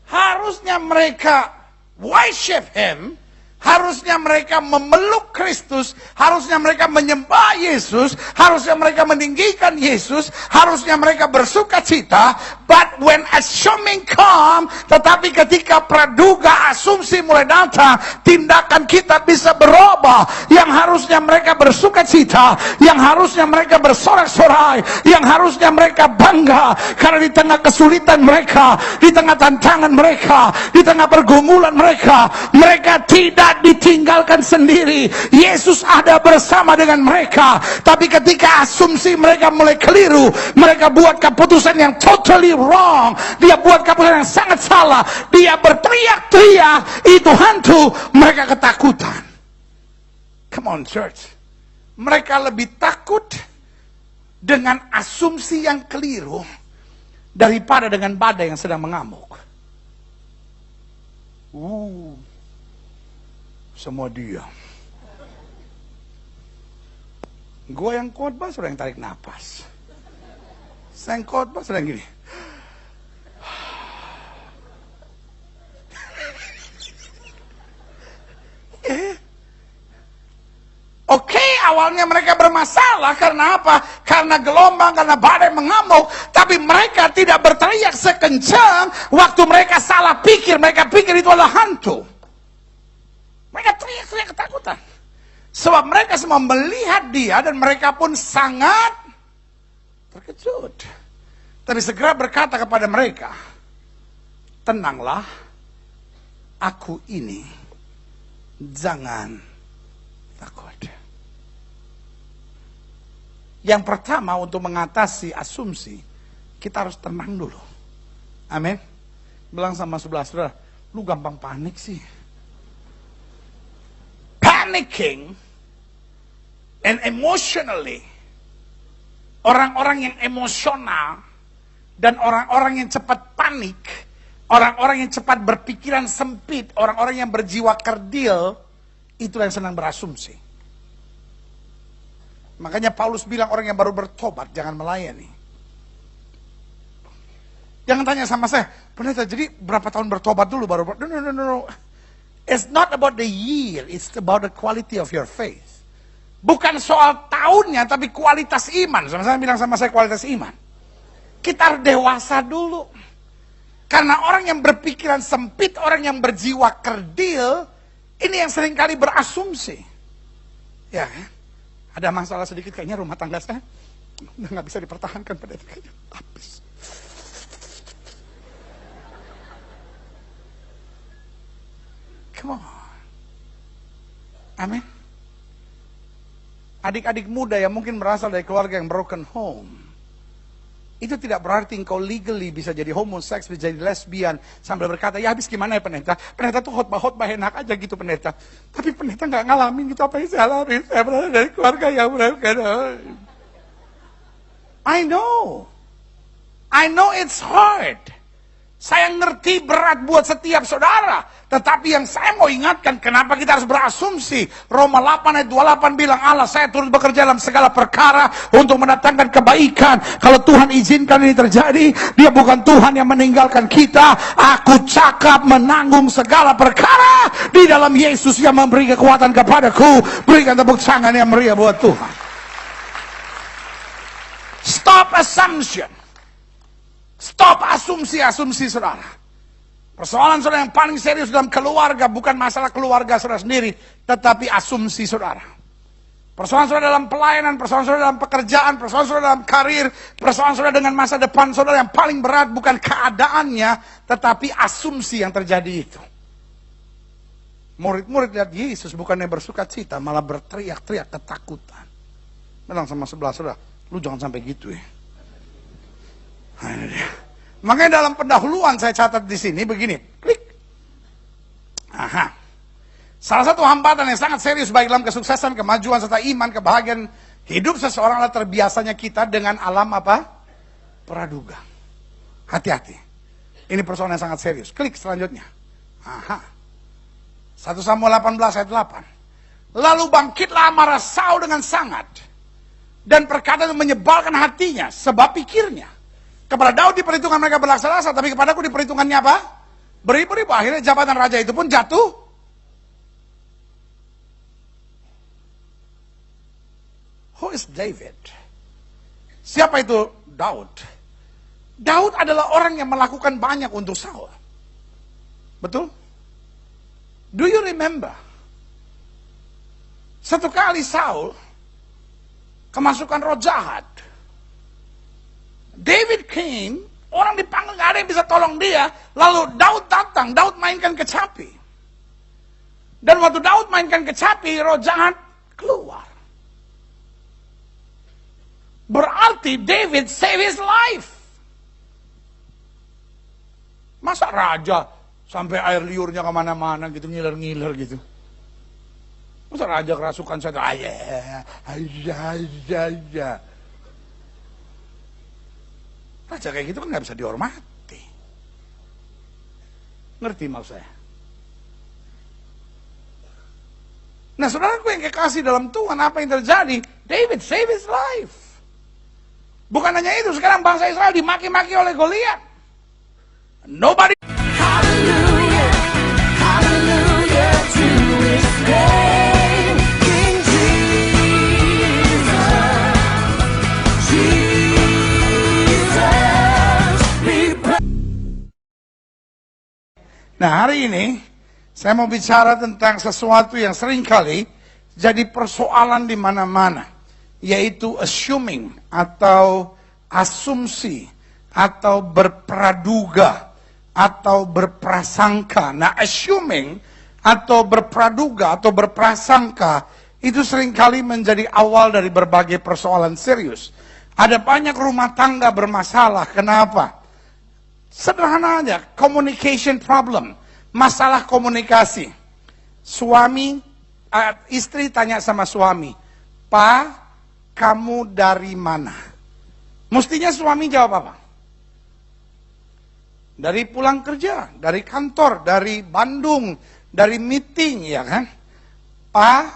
Harusnya mereka worship him, harusnya mereka memeluk Kristus, harusnya mereka menyembah Yesus, harusnya mereka meninggikan Yesus, harusnya mereka bersuka cita. But when assuming come, tetapi ketika praduga asumsi mulai datang, tindakan kita bisa berubah. Yang harusnya mereka bersuka cita, yang harusnya mereka bersorak-sorai, yang harusnya mereka bangga karena di tengah kesulitan mereka, di tengah tantangan mereka, di tengah pergumulan mereka, mereka tidak ditinggalkan sendiri. Yesus ada bersama dengan mereka. Tapi ketika asumsi mereka mulai keliru, mereka buat keputusan yang totally wrong, dia buat keputusan yang sangat salah, dia berteriak-teriak, itu hantu, mereka ketakutan. Come on church. Mereka lebih takut dengan asumsi yang keliru daripada dengan badai yang sedang mengamuk. Semua diam. Gue yang khotbah sudah yang tarik napas. Saya yang khotbah sudah yang gini. Oke, awalnya mereka bermasalah karena apa? Karena gelombang, karena badai mengamuk. Tapi mereka tidak berteriak sekencang waktu mereka salah pikir. Mereka pikir itu adalah hantu. Mereka teriak-teriak ketakutan. Sebab mereka semua melihat dia dan mereka pun sangat terkejut. Tapi segera berkata kepada mereka, tenanglah, aku ini, jangan takut. Yang pertama untuk mengatasi asumsi, kita harus tenang dulu. Amin. Bilang sama sebelah saudara, lu gampang panik sih. Panicking and emotionally, orang-orang yang emosional dan orang-orang yang cepat panik, orang-orang yang cepat berpikiran sempit, orang-orang yang berjiwa kerdil, itulah yang senang berasumsi. Makanya Paulus bilang orang yang baru bertobat jangan melayani. Jangan tanya sama saya, pendeta jadi berapa tahun bertobat dulu baru? No. It's not about the year, it's about the quality of your faith. Bukan soal tahunnya, tapi kualitas iman. Sama-sama bilang sama saya kualitas iman. Kita harus dewasa dulu. Karena orang yang berpikiran sempit, orang yang berjiwa kerdil, ini yang seringkali berasumsi. Ya, ada masalah sedikit kayaknya rumah tangga saya udah nggak bisa dipertahankan pada itu kayaknya habis. Come on. Amin. Adik-adik muda yang mungkin berasal dari keluarga yang broken home, itu tidak berarti engkau legally bisa jadi homoseks, bisa jadi lesbian, sambil berkata, ya habis gimana ya pendeta? Pendeta tuh khotbah enak aja gitu pendeta. Tapi pendeta nggak ngalamin gitu apa yang saya alami. Saya berasal dari keluarga yang broken home. I know it's hard. Saya ngerti berat buat setiap saudara. Tetapi yang saya mau ingatkan, kenapa kita harus berasumsi. Roma 8 ayat 28 bilang, Allah saya turut bekerja dalam segala perkara untuk mendatangkan kebaikan. Kalau Tuhan izinkan ini terjadi, dia bukan Tuhan yang meninggalkan kita. Aku cakap menanggung segala perkara di dalam Yesus yang memberi kekuatan kepadaku. Berikan tepuk tangan yang meriah buat Tuhan. Stop assumption. Stop asumsi-asumsi saudara. Persoalan saudara yang paling serius dalam keluarga bukan masalah keluarga saudara sendiri, tetapi asumsi saudara. Persoalan saudara dalam pelayanan, persoalan saudara dalam pekerjaan, persoalan saudara dalam karir, persoalan saudara dengan masa depan saudara yang paling berat bukan keadaannya, tetapi asumsi yang terjadi itu. Murid-murid lihat Yesus bukannya bersuka cita, malah berteriak-teriak ketakutan. Bilang sama sebelah saudara, lu jangan sampai gitu ya. Makanya dalam pendahuluan saya catat di sini begini, klik. Aha. Salah satu hambatan yang sangat serius baik dalam kesuksesan, kemajuan serta iman, kebahagiaan hidup seseorang adalah terbiasanya kita dengan alam apa? Praduga. Hati-hati. Ini persoalan yang sangat serius. Klik selanjutnya. Aha. 1 Samuel 18 ayat 8. Lalu bangkitlah amarah Saul dengan sangat, dan perkataan itu menyebalkan hatinya, sebab pikirnya, kepada Daud diperhitungkan mereka berlaksa-laksa, tapi kepadaku diperhitungkannya apa? Beribu-ribu. Akhirnya jabatan raja itu pun jatuh. Who is David? Siapa itu Daud? Daud adalah orang yang melakukan banyak untuk Saul. Betul? Do you remember? Satu kali Saul kemasukan roh jahat. David came, orang dipanggil gak ada yang bisa tolong dia. Lalu Daud datang, Daud mainkan kecapi. Dan waktu Daud mainkan kecapi, roh jahat keluar. Berarti David save his life. Masa raja sampai air liurnya kemana-mana gitu, ngiler-ngiler gitu. Masa raja kerasukan saya, aja. Raja kayak gitu kan nggak bisa dihormati. Ngerti maksud saya? Nah saudaraku yang kekasih dalam Tuhan, apa yang terjadi? David save his life. Bukan hanya itu, sekarang bangsa Israel dimaki-maki oleh Goliat. Nobody. Hallelujah, hallelujah to his name, King Jesus. Nah hari ini saya mau bicara tentang sesuatu yang seringkali jadi persoalan di mana-mana, yaitu assuming atau asumsi atau berpraduga atau berprasangka. Nah assuming atau berpraduga atau berprasangka itu seringkali menjadi awal dari berbagai persoalan serius. Ada banyak rumah tangga bermasalah. Kenapa? Sederhana aja, communication problem, masalah komunikasi. Suami, istri tanya sama suami, "Pa, kamu dari mana?" Mestinya suami jawab apa? Dari pulang kerja, dari kantor, dari Bandung, dari meeting, ya kan? "Pa,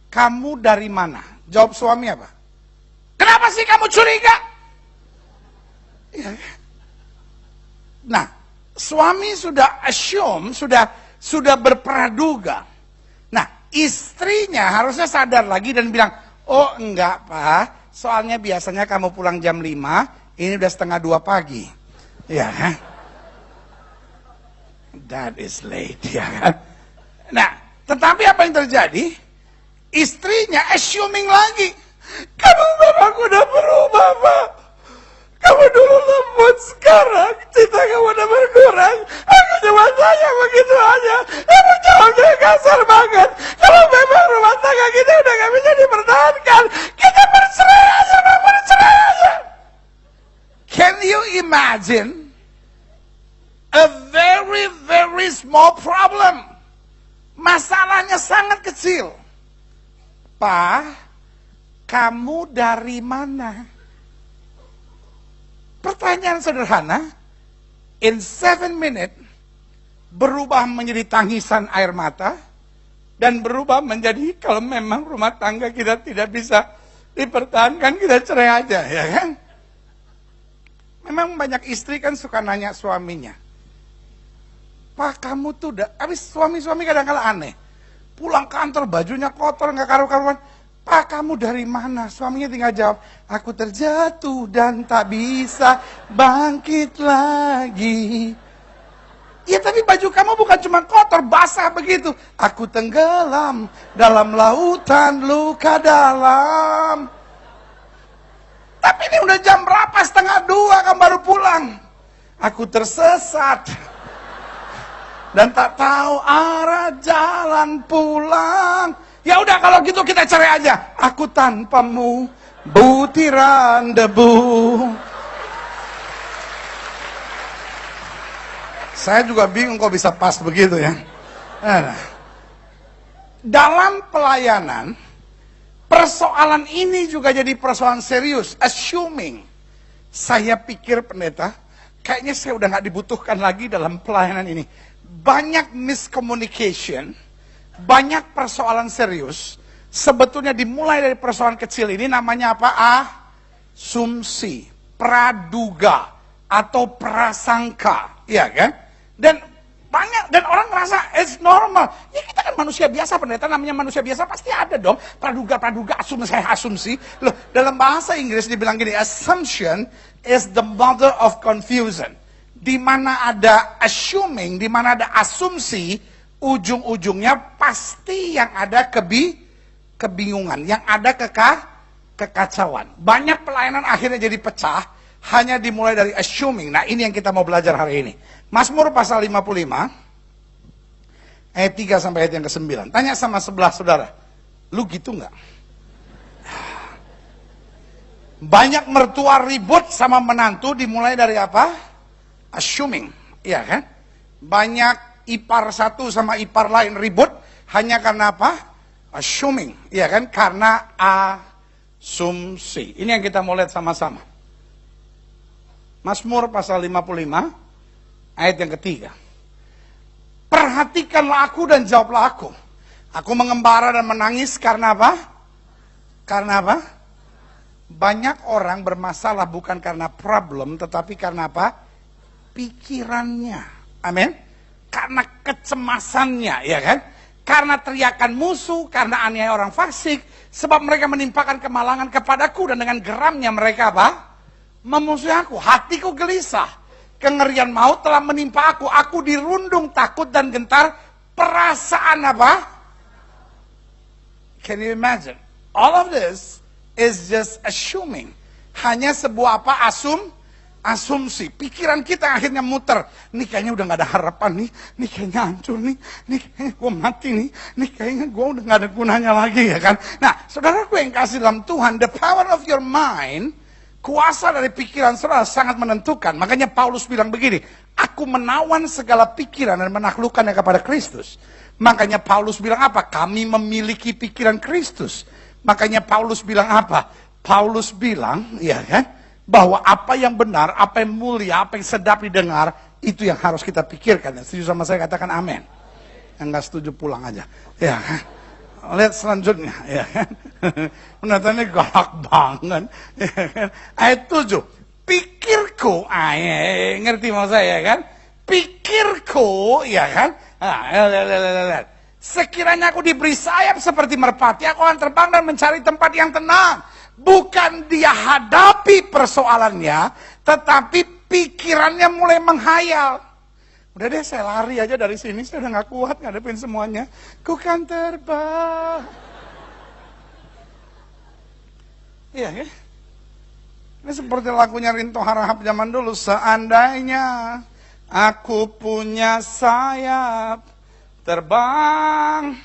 kamu dari mana?" Jawab suami apa? "Kenapa sih kamu curiga?" Ya. Nah, suami sudah assume, sudah sudah berpraduga. Nah, istrinya harusnya sadar lagi dan bilang, oh enggak Pak, soalnya biasanya kamu pulang jam 5, ini udah 1:30 pagi. Ya kan? That is late, ya kan? Nah, tetapi apa yang terjadi? Istrinya assuming lagi. Kamu memang udah berubah, Pak. Kamu dulu lembut, sekarang cinta kamu udah berkurang. Aku cuma sayang begitu aja. Kamu jawabnya kasar banget. Kalau memang rumah tangga kita udah gak bisa dipertahankan, kita bercerai aja, Pak, bercerai aja. Can you imagine? A very, very small problem. Masalahnya sangat kecil. Pak, kamu dari mana? Pertanyaan sederhana, in 7 minutes, berubah menjadi tangisan air mata, dan berubah menjadi kalau memang rumah tangga kita tidak bisa dipertahankan, kita cerai aja, ya kan? Memang banyak istri kan suka nanya suaminya, Pak, kamu tuh udah, habis suami-suami kadang-kadang aneh. Pulang kantor bajunya kotor, nggak karu-karuan. Pak, kamu dari mana? Suaminya tinggal jawab, aku terjatuh dan tak bisa bangkit lagi. Ya tapi baju kamu bukan cuma kotor, basah begitu. Aku tenggelam dalam lautan luka dalam. Tapi ini udah jam berapa? 1:30 kamu baru pulang. Aku tersesat dan tak tahu arah jalan pulang. Ya udah kalau gitu kita cerai aja. Aku tanpamu butiran debu. Saya juga bingung kok bisa pas begitu ya. Nah, dalam pelayanan, persoalan ini juga jadi persoalan serius. Assuming, saya pikir pendeta, kayaknya saya udah gak dibutuhkan lagi dalam pelayanan ini. Banyak miscommunication, banyak persoalan serius, sebetulnya dimulai dari persoalan kecil ini namanya apa? Asumsi, praduga, atau prasangka, ya kan? Dan banyak, dan orang merasa it's normal. Ya kita kan manusia biasa, pendeta namanya manusia biasa, pasti ada dong praduga, asumsi. Loh, dalam bahasa Inggris dibilang gini, assumption is the mother of confusion. Di mana ada assuming, di mana ada asumsi, ujung-ujungnya pasti yang ada kebingungan, yang ada kekacauan. Banyak pelayanan akhirnya jadi pecah, hanya dimulai dari assuming. Nah ini yang kita mau belajar hari ini. Mazmur pasal 55, ayat 3 sampai ayat yang ke-9. Tanya sama sebelah saudara, lu gitu nggak? Banyak mertua ribut sama menantu dimulai dari apa? Assuming, iya kan? Banyak ipar satu sama ipar lain ribut hanya karena apa? Assuming, iya kan? Karena asumsi. Ini yang kita mau lihat sama-sama. Mazmur pasal 55, ayat yang ketiga. Perhatikanlah aku dan jawablah aku. Aku mengembara dan menangis karena apa? Karena apa? Banyak orang bermasalah bukan karena problem, tetapi karena apa? Pikirannya. Amin. Karena kecemasannya, ya kan? Karena teriakan musuh, karena aniaya orang fasik, sebab mereka menimpakan kemalangan kepadaku, dan dengan geramnya mereka apa? Memusuhi aku. Hatiku gelisah, kengerian maut telah menimpa aku dirundung takut dan gentar. Perasaan apa? Can you imagine? All of this is just assuming. Hanya sebuah apa? Asumsi. Pikiran kita akhirnya muter. Nih kayaknya udah gak ada harapan nih. Nih kayaknya hancur nih. Nih kayaknya gue mati nih. Nih kayaknya gue udah gak ada gunanya lagi, ya kan. Nah saudaraku yang kasih dalam Tuhan, the power of your mind, kuasa dari pikiran saudara sangat menentukan. Makanya Paulus bilang begini, aku menawan segala pikiran dan menaklukkannya kepada Kristus. Makanya Paulus bilang apa? Kami memiliki pikiran Kristus. Makanya Paulus bilang apa? Paulus bilang, ya kan, bahwa apa yang benar, apa yang mulia, apa yang sedap didengar, itu yang harus kita pikirkan. Setuju sama saya, katakan amin. Yang nggak setuju pulang aja. Ya kan? Lihat selanjutnya, ya kan? Pendatangnya galak banget, ya kan? Ayat 7, pikirku, ngerti mau saya, ya kan? Pikirku, ya kan? Lihat. Sekiranya aku diberi sayap seperti merpati, aku akan terbang dan mencari tempat yang tenang. Bukan dia hadapi persoalannya, tetapi pikirannya mulai menghayal. Udah deh, saya lari aja dari sini, saya udah gak kuat ngadepin semuanya. Ku kan terbang. Iya ya. Ini seperti lagunya Rinto Harahap zaman dulu. Seandainya aku punya sayap, terbang,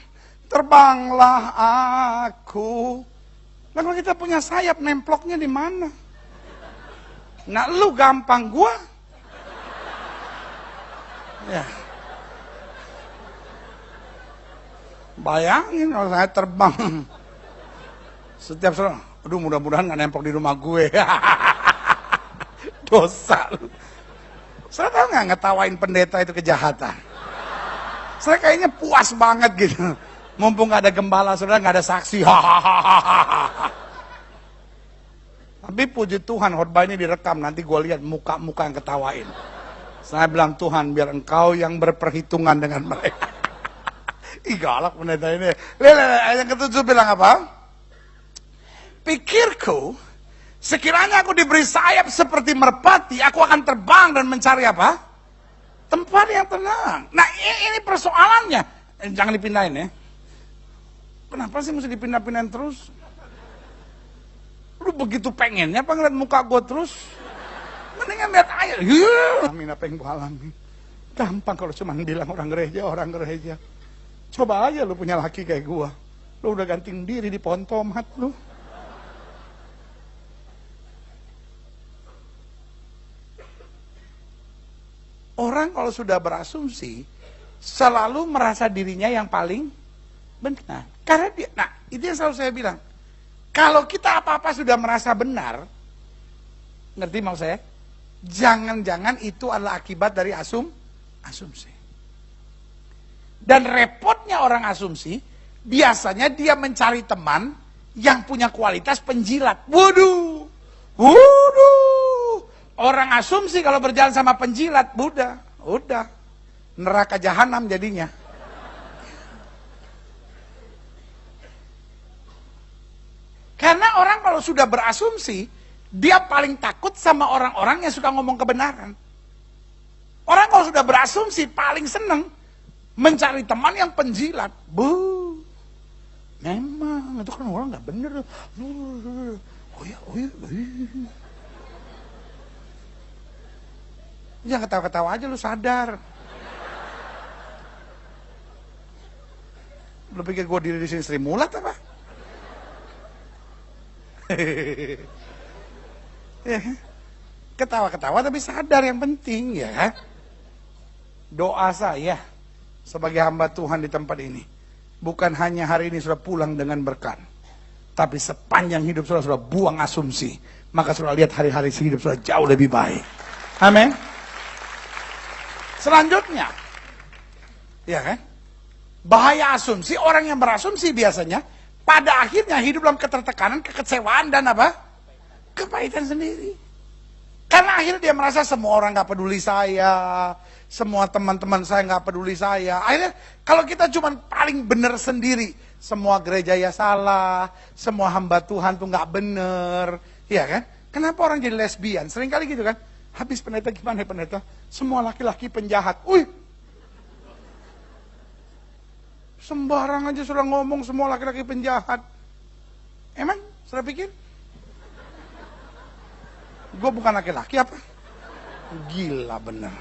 terbanglah aku. Nah kalau kita punya sayap, nemploknya di mana? Nah lu gampang, gua. Ya. Bayangin kalau saya terbang. Setiap sore, aduh mudah-mudahan gak nemplok di rumah gue. Dosa lu. Saya tahu gak ngetawain pendeta itu kejahatan. Saya kayaknya puas banget gitu. Mumpung gak ada gembala, saudara gak ada saksi. Tapi puji Tuhan, khotbah ini direkam. Nanti gue lihat muka-muka yang ketawain. Saya bilang, Tuhan biar engkau yang berperhitungan dengan mereka. Ih galak pendeta ini. Lihat, yang ketujuh bilang apa? Pikirku, sekiranya aku diberi sayap seperti merpati, aku akan terbang dan mencari apa? Tempat yang tenang. Nah ini persoalannya. Jangan dipindahin ya. Kenapa sih mesti dipindah-pindahin terus? Lu begitu pengennya apa ngeliat muka gue terus? Mendingan lihat air. Amin apa yang gue alami. Gampang kalau cuma bilang orang gereja. Coba aja lu punya laki kayak gue. Lu udah ganting diri di pohon tomat lu. Orang kalau sudah berasumsi, selalu merasa dirinya yang paling benar. Karena dia, nah itu yang selalu saya bilang. Kalau kita apa-apa sudah merasa benar, ngerti mau saya? Jangan-jangan itu adalah akibat dari asumsi. Dan repotnya orang asumsi, biasanya dia mencari teman yang punya kualitas penjilat. Waduh. Orang asumsi kalau berjalan sama penjilat, udah. Neraka jahanam jadinya. Karena orang kalau sudah berasumsi, dia paling takut sama orang-orang yang suka ngomong kebenaran. Orang kalau sudah berasumsi paling seneng mencari teman yang penjilat. Memang itu kan orang nggak bener. Oh ya. Jangan ketawa-ketawa aja, lu sadar. Lu pikir gue diri di sini Sri Mulat apa? Ya. Ketawa-ketawa tapi sadar yang penting ya. Doa saya sebagai hamba Tuhan di tempat ini, bukan hanya hari ini sudah pulang dengan berkat, tapi sepanjang hidup sudah buang asumsi, maka sudah lihat hari-hari hidup sudah jauh lebih baik. Amin. Selanjutnya, ya kan? Bahaya asumsi, orang yang berasumsi biasanya pada akhirnya hidup dalam ketertekanan, kekecewaan dan apa? Kepahitan sendiri. Karena akhirnya dia merasa semua orang gak peduli saya, semua teman-teman saya gak peduli saya. Akhirnya kalau kita cuma paling benar sendiri, semua gereja ya salah, semua hamba Tuhan tuh gak bener, ya kan? Kenapa orang jadi lesbian? Sering kali gitu kan? Habis pendeta gimana ya pendeta? Semua laki-laki penjahat. Sembarang aja sudah ngomong semua laki-laki penjahat. Emang? Sudah pikir? Gue bukan laki-laki apa? Gila bener.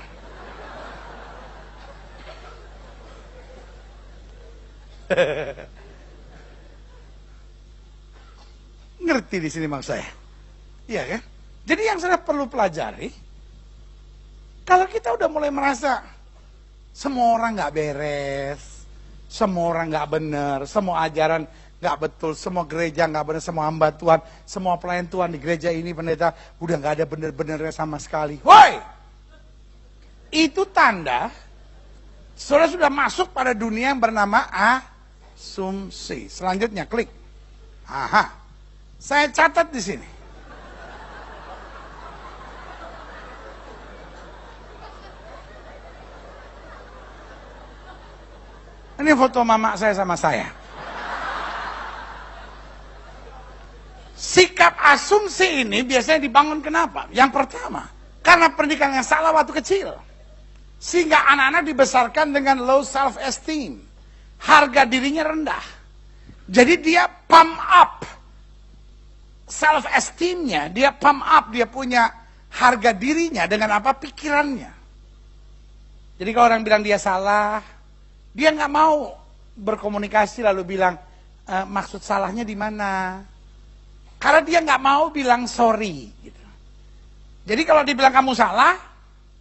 Ngerti di sini maksud saya? Iya kan? Jadi yang saya perlu pelajari, kalau kita udah mulai merasa semua orang nggak beres, semua orang nggak benar, semua ajaran nggak betul, semua gereja nggak benar, semua hamba Tuhan, semua pelayan Tuhan di gereja ini pendeta udah nggak ada benar-benarnya sama sekali. Woi, itu tanda saudara sudah masuk pada dunia yang bernama asumsi. Selanjutnya klik. Aha, saya catat di sini. Ini foto mama saya sama saya. Sikap asumsi ini biasanya dibangun kenapa? Yang pertama, karena pendidikan yang salah waktu kecil. Sehingga anak-anak dibesarkan dengan low self-esteem. Harga dirinya rendah. Jadi dia pump up self-esteemnya, dia pump up, dia punya harga dirinya dengan apa? Pikirannya. Jadi kalau orang bilang dia salah, dia nggak mau berkomunikasi lalu bilang, maksud salahnya di mana? Karena dia nggak mau bilang sorry. Gitu. Jadi kalau dibilang kamu salah,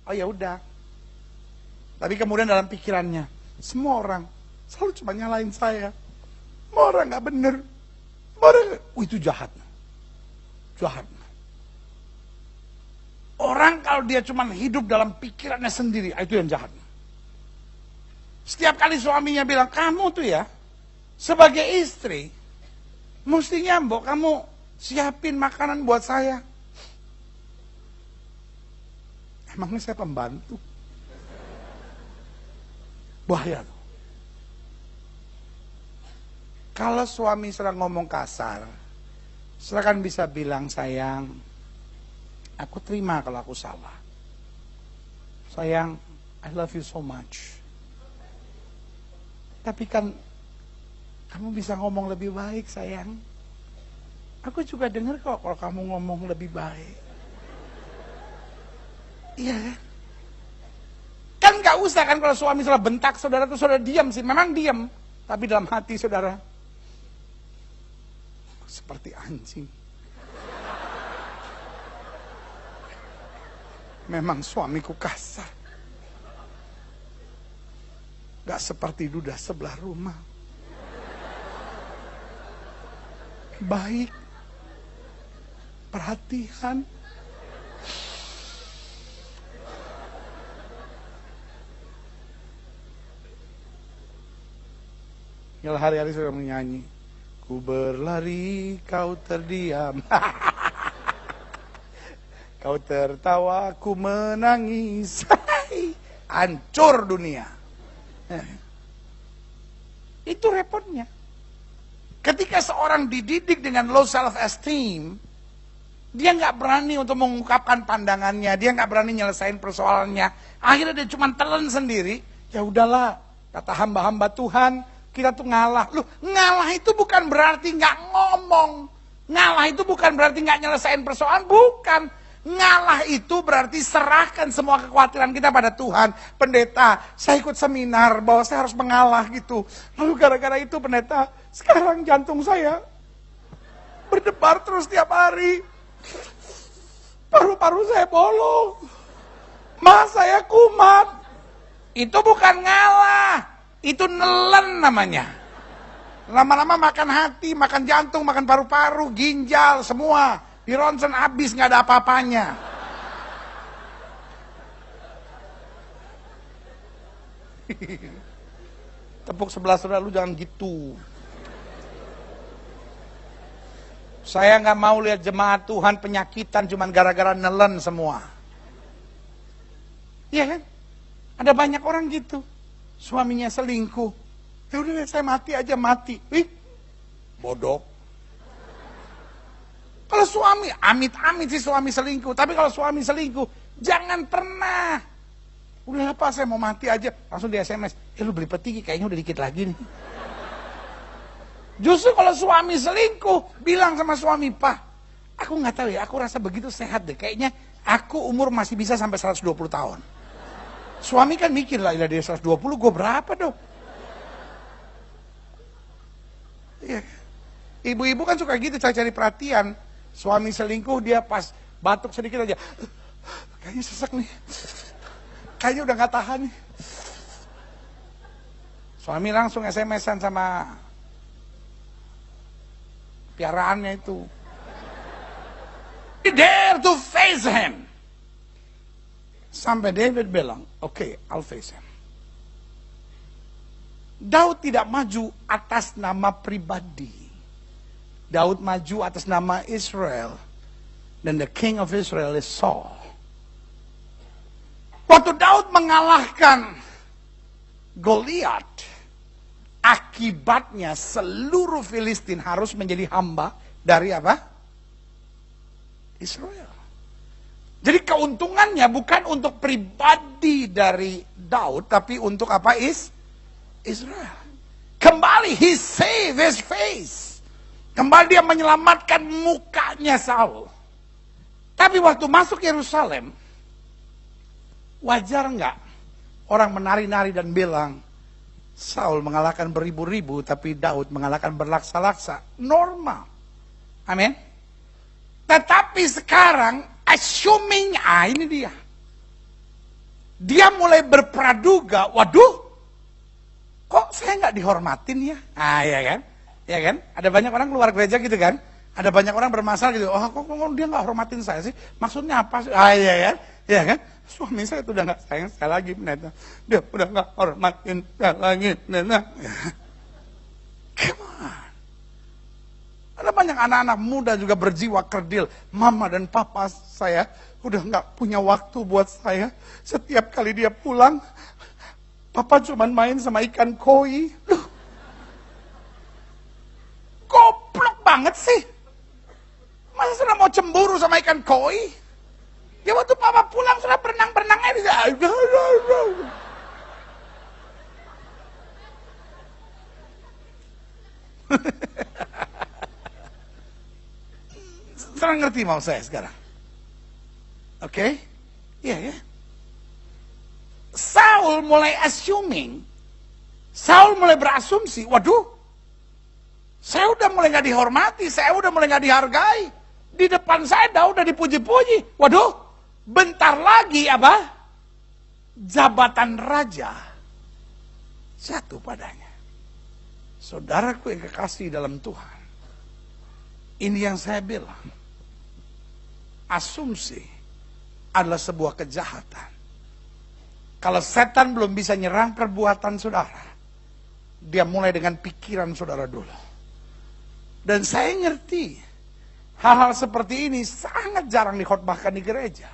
oh ya udah. Tapi kemudian dalam pikirannya, semua orang selalu cuma nyalain saya. Semua orang nggak bener. Semua orang, itu jahat. Jahat. Orang kalau dia cuma hidup dalam pikirannya sendiri, itu yang jahat. Setiap kali suaminya bilang, kamu tuh ya, sebagai istri, mestinya mbok kamu siapin makanan buat saya. Emangnya saya pembantu? Bahaya tuh. Kalau suami sedang ngomong kasar, silakan bisa bilang, sayang, aku terima kalau aku salah. Sayang, I love you so much. Tapi kan kamu bisa ngomong lebih baik, sayang. Aku juga dengar kok kalau kamu ngomong lebih baik. Iya kan? Kan gak usah kan kalau suami saudara bentak saudara tuh saudara diam sih. Memang diam. Tapi dalam hati saudara seperti anjing. Memang suamiku kasar. Gak seperti duda sebelah rumah. Baik. Perhatian. Yang hari-hari sudah menyanyi. Ku berlari, kau terdiam. Kau tertawa, ku menangis. Hancur dunia. Itu repotnya. Ketika seorang dididik dengan low self-esteem, dia nggak berani untuk mengungkapkan pandangannya, dia nggak berani nyelesain persoalannya. Akhirnya dia cuma telan sendiri. Ya udahlah, kata hamba-hamba Tuhan, kita tuh ngalah. Loh, ngalah itu bukan berarti nggak ngomong. Ngalah itu bukan berarti nggak nyelesain persoalan, bukan. Ngalah itu berarti serahkan semua kekhawatiran kita pada Tuhan. Pendeta, saya ikut seminar bahwa saya harus mengalah gitu. Lalu gara-gara itu pendeta, sekarang jantung saya berdebar terus tiap hari. Paru-paru saya bolong. Mas, saya kumat. Itu bukan ngalah. Itu nelen namanya. Lama-lama makan hati, makan jantung, makan paru-paru, ginjal, semua. Di ronsen habis, nggak ada apa-apanya. Tepuk sebelah saudara lu jangan gitu. Saya nggak mau lihat jemaat Tuhan penyakitan cuman gara-gara nelen semua. Iya kan? Ada banyak orang gitu. Suaminya selingkuh. Ya udah saya mati aja, mati. Ih, bodoh. Kalau suami, amit-amit sih suami selingkuh. Tapi kalau suami selingkuh, jangan pernah. Udah apa, saya mau mati aja. Langsung di SMS, lu beli peti kayaknya udah dikit lagi nih. Justru kalau suami selingkuh, bilang sama suami, Pak, aku nggak tahu ya, aku rasa begitu sehat deh. Kayaknya aku umur masih bisa sampai 120 tahun. Suami kan mikir lah, dia 120, gue berapa dong? Iya. Ibu-ibu kan suka gitu, cari-cari perhatian. Suami selingkuh, dia pas batuk sedikit aja, kayaknya sesek nih, kayaknya udah gak tahan nih. Suami langsung SMS-an sama piaraannya itu. Dare to face him. Sampai David bilang, okay, I'll face him. Daud tidak maju atas nama pribadi. Daud maju atas nama Israel. Dan the king of Israel is Saul. Waktu Daud mengalahkan Goliat, Akibatnya seluruh Filistin harus menjadi hamba dari apa? Israel. Jadi keuntungannya bukan untuk pribadi dari Daud, tapi untuk apa? Israel. Kembali, he saved his face. Kembali dia menyelamatkan mukanya Saul. Tapi waktu masuk Yerusalem, wajar nggak orang menari-nari dan bilang, Saul mengalahkan beribu-ribu, tapi Daud mengalahkan berlaksa-laksa. Normal. Amin. Tetapi sekarang, assuming, ini dia. Dia mulai berpraduga, waduh, kok saya nggak dihormatin ya? Ya kan? Ya kan? Ada banyak orang keluar gereja gitu kan? Ada banyak orang bermasalah gitu. Kok dia nggak hormatin saya sih? Maksudnya apa sih? Iya kan? Ya kan? Suami saya tuh udah nggak sayang saya lagi, pendeta. Dia udah nggak hormatin saya lagi, pendeta. Come on. Ada banyak anak-anak muda juga berjiwa kerdil. Mama dan papa saya udah nggak punya waktu buat saya. Setiap kali dia pulang, papa cuman main sama ikan koi. Loh, goblok banget sih. Masa sudah mau cemburu sama ikan koi? Ya waktu papa pulang sudah berenang-berenangnya di sana. Sekarang ngerti mau saya sekarang? Oke? Iya ya. Saul mulai assuming, Saul mulai berasumsi, waduh, saya udah mulai gak dihormati, saya udah mulai gak dihargai. Di depan saya udah dipuji-puji. Waduh, bentar lagi apa? Jabatan raja jatuh padanya. Saudaraku yang kekasih dalam Tuhan, ini yang saya bilang. Asumsi adalah sebuah kejahatan. Kalau setan belum bisa nyerang perbuatan saudara, dia mulai dengan pikiran saudara dulu. Dan saya ngerti, hal-hal seperti ini sangat jarang dikhotbahkan di gereja.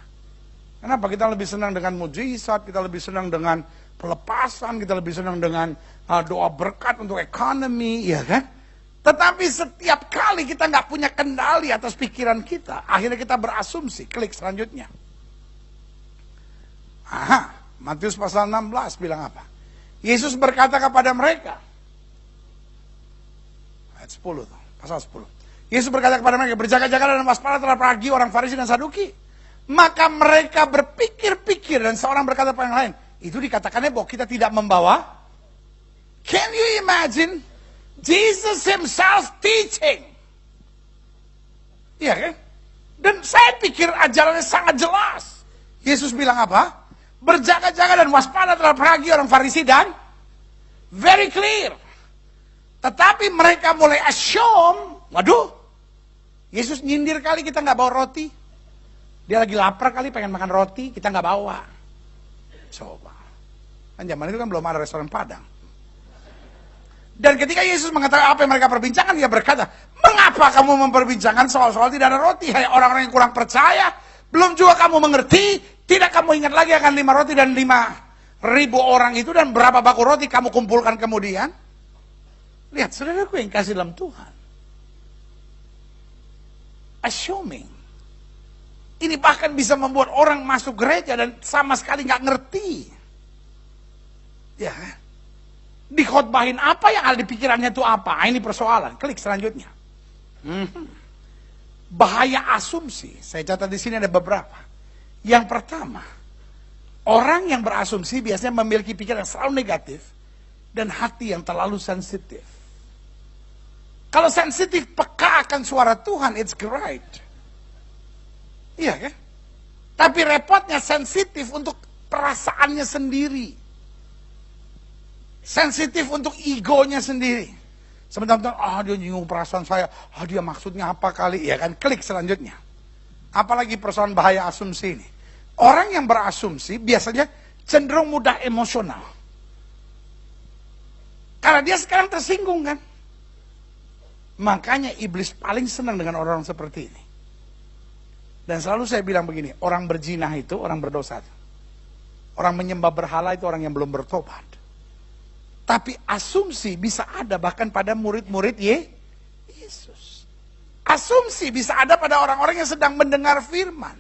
Kenapa? Kita lebih senang dengan mujizat, kita lebih senang dengan pelepasan, kita lebih senang dengan doa berkat untuk ekonomi, ya kan? Tetapi setiap kali kita nggak punya kendali atas pikiran kita, akhirnya kita berasumsi. Klik selanjutnya. Matius pasal 16 bilang apa? Yesus berkata kepada mereka, ayat 10 tuh, pasal 10. Yesus berkata kepada mereka, berjaga-jaga dan waspada terhadap ragi orang Farisi dan Saduki. Maka mereka berpikir-pikir dan seorang berkata kepada yang lain, itu dikatakannya bahwa kita tidak membawa. Can you imagine? Jesus himself teaching. Iya kan? Dan saya pikir ajarannya sangat jelas. Yesus bilang apa? Berjaga-jaga dan waspada terhadap ragi orang Farisi dan very clear. Tetapi mereka mulai assume, waduh, Yesus nyindir kali kita nggak bawa roti. Dia lagi lapar kali pengen makan roti, kita nggak bawa. Coba. Kan zaman itu kan belum ada restoran Padang. Dan ketika Yesus mengatakan apa yang mereka perbincangkan, dia berkata, mengapa kamu memperbincangkan soal-soal tidak ada roti? Hai orang-orang yang kurang percaya, belum juga kamu mengerti, tidak kamu ingat lagi akan 5 roti dan 5.000 orang itu dan berapa baku roti kamu kumpulkan kemudian? Lihat, saudaraku yang kasih dalam Tuhan. Assuming. Ini bahkan bisa membuat orang masuk gereja dan sama sekali nggak ngerti. Ya kan? Dikhotbahin apa yang ada di pikirannya itu apa? Ini persoalan. Klik selanjutnya. Bahaya asumsi. Saya catat di sini ada beberapa. Yang pertama, orang yang berasumsi biasanya memiliki pikiran yang selalu negatif dan hati yang terlalu sensitif. Kalau sensitif peka akan suara Tuhan, it's great. Iya kan? Tapi repotnya sensitif untuk perasaannya sendiri. Sensitif untuk egonya sendiri. Sebentar-bentar, dia nyinggung perasaan saya. Dia maksudnya apa kali? Ya kan, klik selanjutnya. Apalagi persoalan bahaya asumsi ini. Orang yang berasumsi biasanya cenderung mudah emosional. Karena dia sekarang tersinggung kan. Makanya iblis paling senang dengan orang seperti ini. Dan selalu saya bilang begini, orang berzina itu orang berdosa. Orang menyembah berhala itu orang yang belum bertobat. Tapi asumsi bisa ada bahkan pada murid-murid Yesus. Asumsi bisa ada pada orang-orang yang sedang mendengar firman.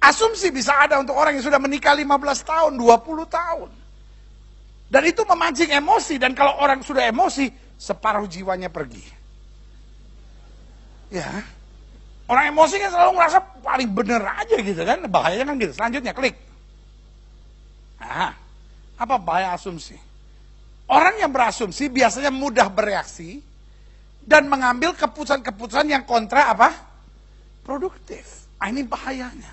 Asumsi bisa ada untuk orang yang sudah menikah 15 tahun, 20 tahun. Dan itu memancing emosi, dan kalau orang sudah emosi, separuh jiwanya pergi. Ya, orang emosi kan selalu ngerasa paling bener aja gitu kan, bahayanya kan gitu. Selanjutnya, klik. Nah, apa bahaya asumsi? Orang yang berasumsi biasanya mudah bereaksi dan mengambil keputusan-keputusan yang kontra apa? Produktif. Ini bahayanya.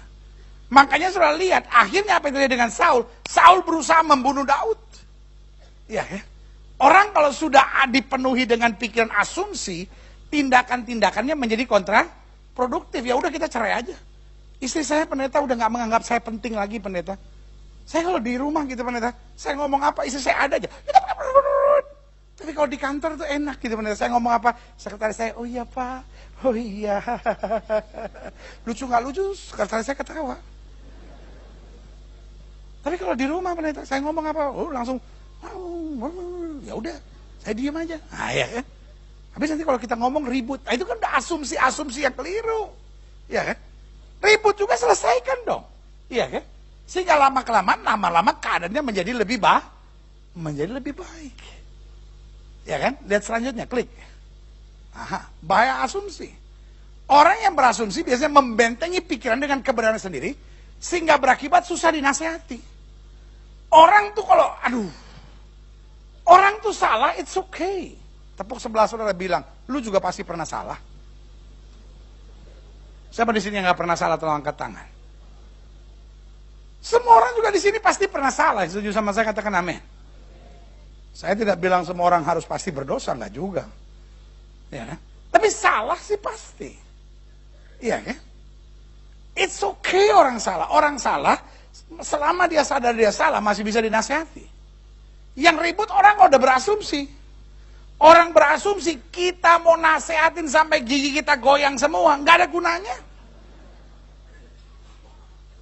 Makanya sudah lihat, akhirnya apa yang terjadi dengan Saul? Saul berusaha membunuh Daud. Ya, ya. Orang kalau sudah dipenuhi dengan pikiran asumsi, tindakan-tindakannya menjadi kontraproduktif. Ya udah kita cerai aja. Istri saya pendeta udah nggak menganggap saya penting lagi pendeta. Saya kalau di rumah gitu pendeta, saya ngomong apa istri saya ada aja. Tapi kalau di kantor tuh enak gitu pendeta. Saya ngomong apa, sekretaris saya, oh iya Pak, oh iya. Lucu nggak lucu, sekretaris saya ketawa. Tapi kalau di rumah pendeta, saya ngomong apa, oh langsung, ya udah, saya diam aja. Nah ya kan. Habis nanti kalau kita ngomong ribut, nah itu kan udah asumsi-asumsi yang keliru. Iya kan? Ribut juga selesaikan dong. Iya kan? Sehingga lama-kelamaan, lama-lama keadaannya menjadi lebih baik. Ya kan? Lihat selanjutnya, klik. Aha, bahaya asumsi. Orang yang berasumsi biasanya membentengi pikiran dengan kebenaran sendiri, sehingga berakibat susah dinasehati. Orang tuh kalau, orang tuh salah, it's okay. Tepuk sebelah saudara bilang, lu juga pasti pernah salah. Siapa di sini yang nggak pernah salah, tolong angkat tangan. Semua orang juga di sini pasti pernah salah. Setuju sama saya, katakan amin. Saya tidak bilang semua orang harus pasti berdosa, nggak juga. Ya, kan? Tapi salah sih pasti. Iya kan? It's okay orang salah. Orang salah, selama dia sadar dia salah, masih bisa dinasihati. Yang ribut orang kalau udah berasumsi. Orang berasumsi, kita mau nasehatin sampai gigi kita goyang semua, nggak ada gunanya.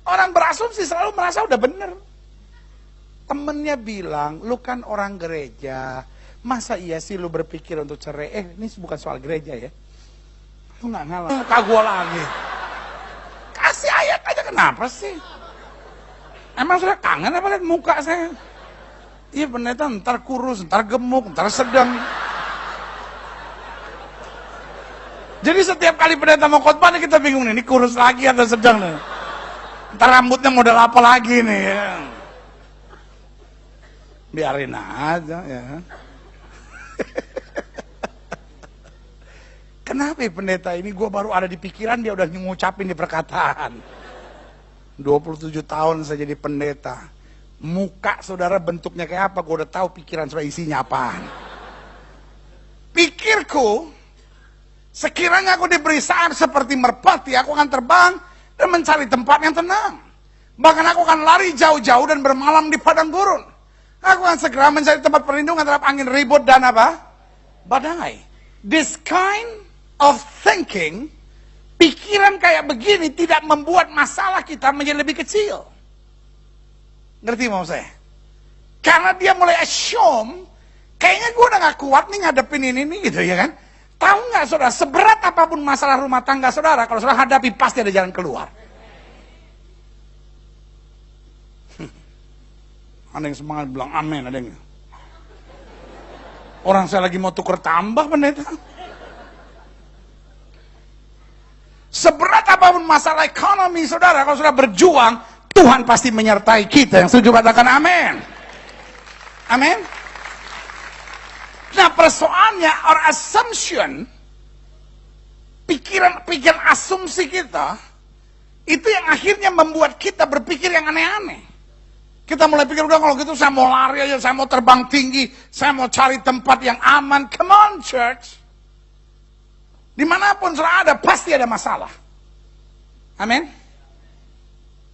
Orang berasumsi selalu merasa udah bener. Temennya bilang, lu kan orang gereja, masa iya sih lu berpikir untuk cerai? Ini bukan soal gereja ya. Lu nggak ngalah, muka gua lagi. Kasih ayat aja, kenapa sih? Emang sudah kangen apa lihat muka saya? Iya pendeta, ntar kurus, ntar gemuk, ntar sedang. Jadi setiap kali pendeta mau khotbah kita bingung nih, ini kurus lagi atau sedang nih. Ntar rambutnya model apa lagi nih ya. Biarin aja ya. Kenapa ya pendeta ini gue baru ada di pikiran dia udah ngucapin di perkataan. 27 tahun saya jadi pendeta. Muka saudara bentuknya kayak apa, gue udah tahu pikiran saudara isinya apaan. Pikirku, sekiranya aku diberi sayap seperti merpati, aku akan terbang dan mencari tempat yang tenang. Bahkan aku akan lari jauh-jauh dan bermalam di padang gurun. Aku akan segera mencari tempat perlindungan terhadap angin ribut dan apa? Badai. This kind of thinking, pikiran kayak begini tidak membuat masalah kita menjadi lebih kecil. Ngerti mau saya? Karena dia mulai assume, kayaknya gue udah gak kuat nih ngadepin ini nih gitu ya kan. Tahu nggak saudara, seberat apapun masalah rumah tangga saudara, kalau saudara hadapi pasti ada jalan keluar. Ada yang semangat bilang amin, ada yang. Orang saya lagi mau tuker tambah pendeta. Seberat apapun masalah ekonomi saudara, kalau saudara berjuang, Tuhan pasti menyertai kita. Yang setuju katakan amin. Amin. Nah persoalannya, or assumption, pikiran asumsi kita, itu yang akhirnya membuat kita berpikir yang aneh-aneh. Kita mulai pikir, udah kalau gitu saya mau lari aja, saya mau terbang tinggi, saya mau cari tempat yang aman. Come on church. Dimanapun saudara ada, pasti ada masalah. Amin.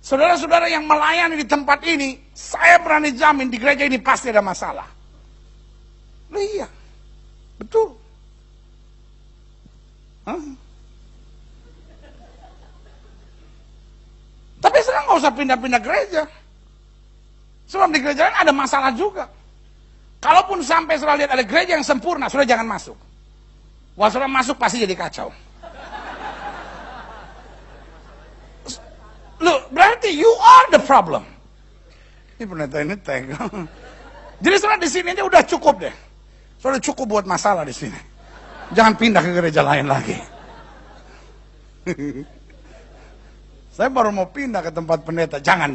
Saudara-saudara yang melayani di tempat ini, saya berani jamin di gereja ini pasti ada masalah. Iya, betul. Tapi sekarang nggak usah pindah-pindah gereja. Sebab di gereja ada masalah juga. Kalaupun sampai saudara lihat ada gereja yang sempurna, saudara jangan masuk. Wah, saudara masuk pasti jadi kacau. Look, berarti you are the problem. Ini pendeta ini tegang. Jadi saudara di sini aja udah cukup deh. Saudara cukup buat masalah di sini. Jangan pindah ke gereja lain lagi. Saya baru mau pindah ke tempat pendeta. Jangan.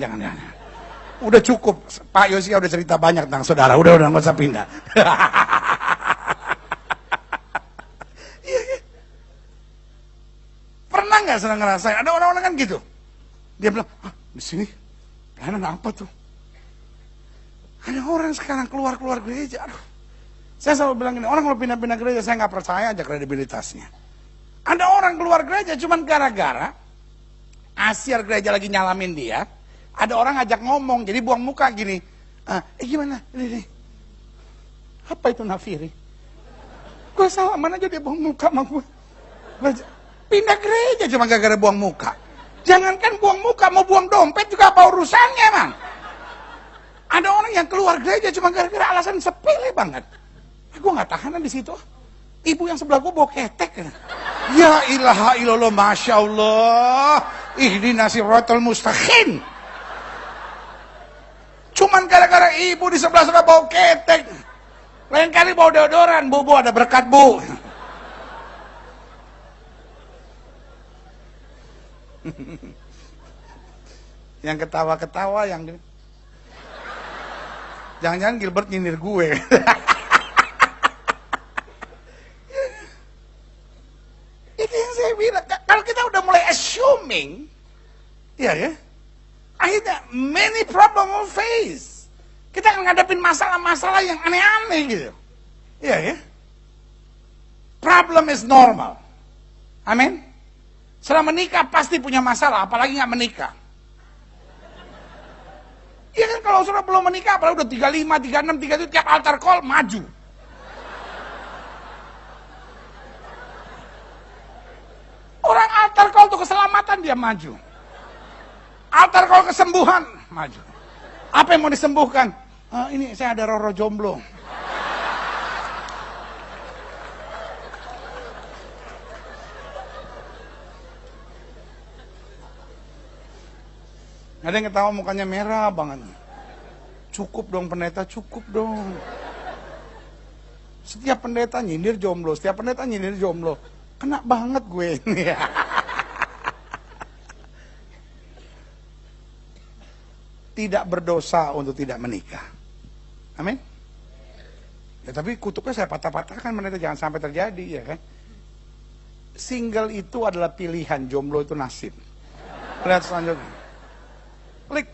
Udah cukup. Pak Yosia udah cerita banyak tentang saudara. Udah nggak usah pindah. Pernah nggak saudara ngerasain? Ada orang-orang kan gitu. Dia bilang, di sini pelayanan apa tuh? Ada orang sekarang keluar gereja. Aduh. Saya selalu bilang gini, orang kalau pindah-pindah gereja, saya nggak percaya aja kredibilitasnya. Ada orang keluar gereja cuman gara-gara asiar gereja lagi nyalamin dia. Ada orang ngajak ngomong, jadi buang muka gini. Gimana? Ini. Apa itu nafiri? Gue salaman aja dia buang muka sama gue. Pindah gereja cuma gara-gara buang muka. Jangankan buang muka, mau buang dompet juga apa urusannya, Bang? Ada orang yang keluar gereja cuma gara-gara alasan sepele banget. Gue nggak tahanan di situ. Ibu yang sebelah gue bawa ketek. Ya ilaha illallah, masya Allah. Ihdinas siratal mustaqim. Cuman gara-gara ibu di sebelah sana bawa ketek. Lain kali bawa deodoran, bu ada berkat bu. Yang ketawa-ketawa yang jangan-jangan Gilbert nyindir gue. Itu yang saya bilang. Kalau kita udah mulai assuming, ya, akhirnya many problem will face. Kita akan ngadepin masalah-masalah yang aneh-aneh gitu. Ya. Problem is normal. Amin. Setelah menikah pasti punya masalah, apalagi nggak menikah. Iya kan, kalau sudah belum menikah, apalagi udah 35, 36, 37, tiap altar call maju. Orang altar call untuk keselamatan dia maju. Altar call kesembuhan maju. Apa yang mau disembuhkan? Ini saya ada roh jomblo. Ada yang ketawa mukanya merah banget. Cukup dong pendeta, cukup dong. Setiap pendeta nyindir jomblo, Kena banget gue ini. Tidak berdosa untuk tidak menikah. Amin. Ya, tapi kutuknya saya patah-patahkan, pendeta, jangan sampai terjadi, ya kan. Single itu adalah pilihan, jomblo itu nasib. Lihat selanjutnya. Klik.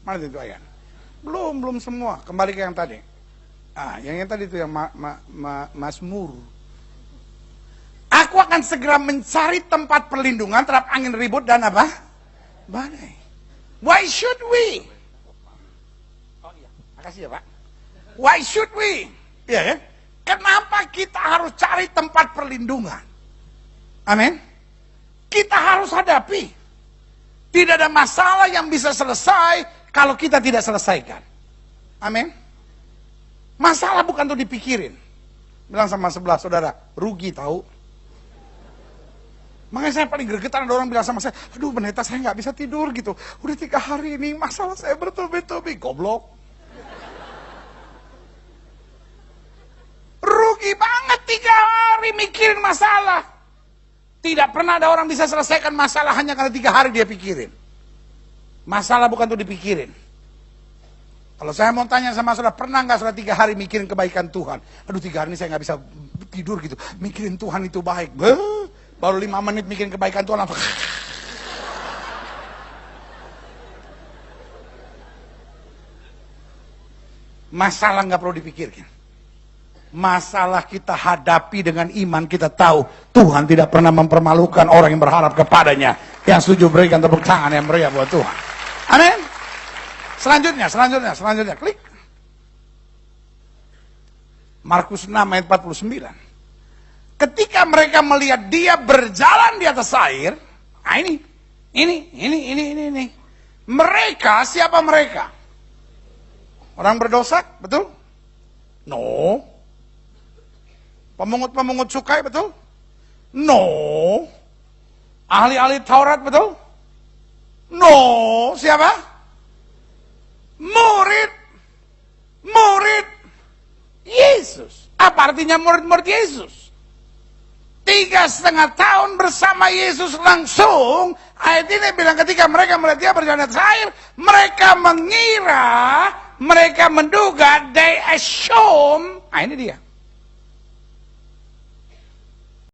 Mana itu ayat? Belum semua. Kembali ke yang tadi. Yang tadi itu yang Mazmur. Aku akan segera mencari tempat perlindungan terhadap angin ribut dan apa? Badai. Why should we? Oh iya, makasih ya Pak. Why should we? Ya kan? Kenapa kita harus cari tempat perlindungan? Amin. Kita harus hadapi. Tidak ada masalah yang bisa selesai kalau kita tidak selesaikan. Amin. Masalah bukan untuk dipikirin. Bilang sama sebelah saudara, rugi tahu. Makanya saya paling gregetan ada orang bilang sama saya, aduh pendeta saya nggak bisa tidur gitu. Udah 3 hari ini masalah saya bertubi-tubi. Goblok. Rugi banget 3 hari mikirin masalah. Tidak pernah ada orang bisa selesaikan masalah hanya karena 3 hari dia pikirin. Masalah bukan untuk dipikirin. Kalau saya mau tanya sama saudara, pernah nggak saudara 3 hari mikirin kebaikan Tuhan? Aduh 3 hari ini saya nggak bisa tidur gitu. Mikirin Tuhan itu baik. Baru 5 menit mikirin kebaikan Tuhan langsung. Masalah nggak perlu dipikirkan. Masalah kita hadapi dengan iman, kita tahu Tuhan tidak pernah mempermalukan orang yang berharap kepadanya. Yang setuju berikan tepuk tangan yang meriah buat Tuhan. Amin. Selanjutnya, klik. Markus 6 ayat 49. Ketika mereka melihat dia berjalan di atas air, ini. Mereka, siapa mereka? Orang berdosa, betul? No. Pemungut-pemungut cukai, betul? No. Ahli-ahli Taurat, betul? No. Siapa? Murid Yesus. Apa artinya murid-murid Yesus? 3,5 tahun bersama Yesus langsung. Ayat ini bilang ketika mereka melihat dia berjalan di atas air, mereka menduga, they assume, ini dia.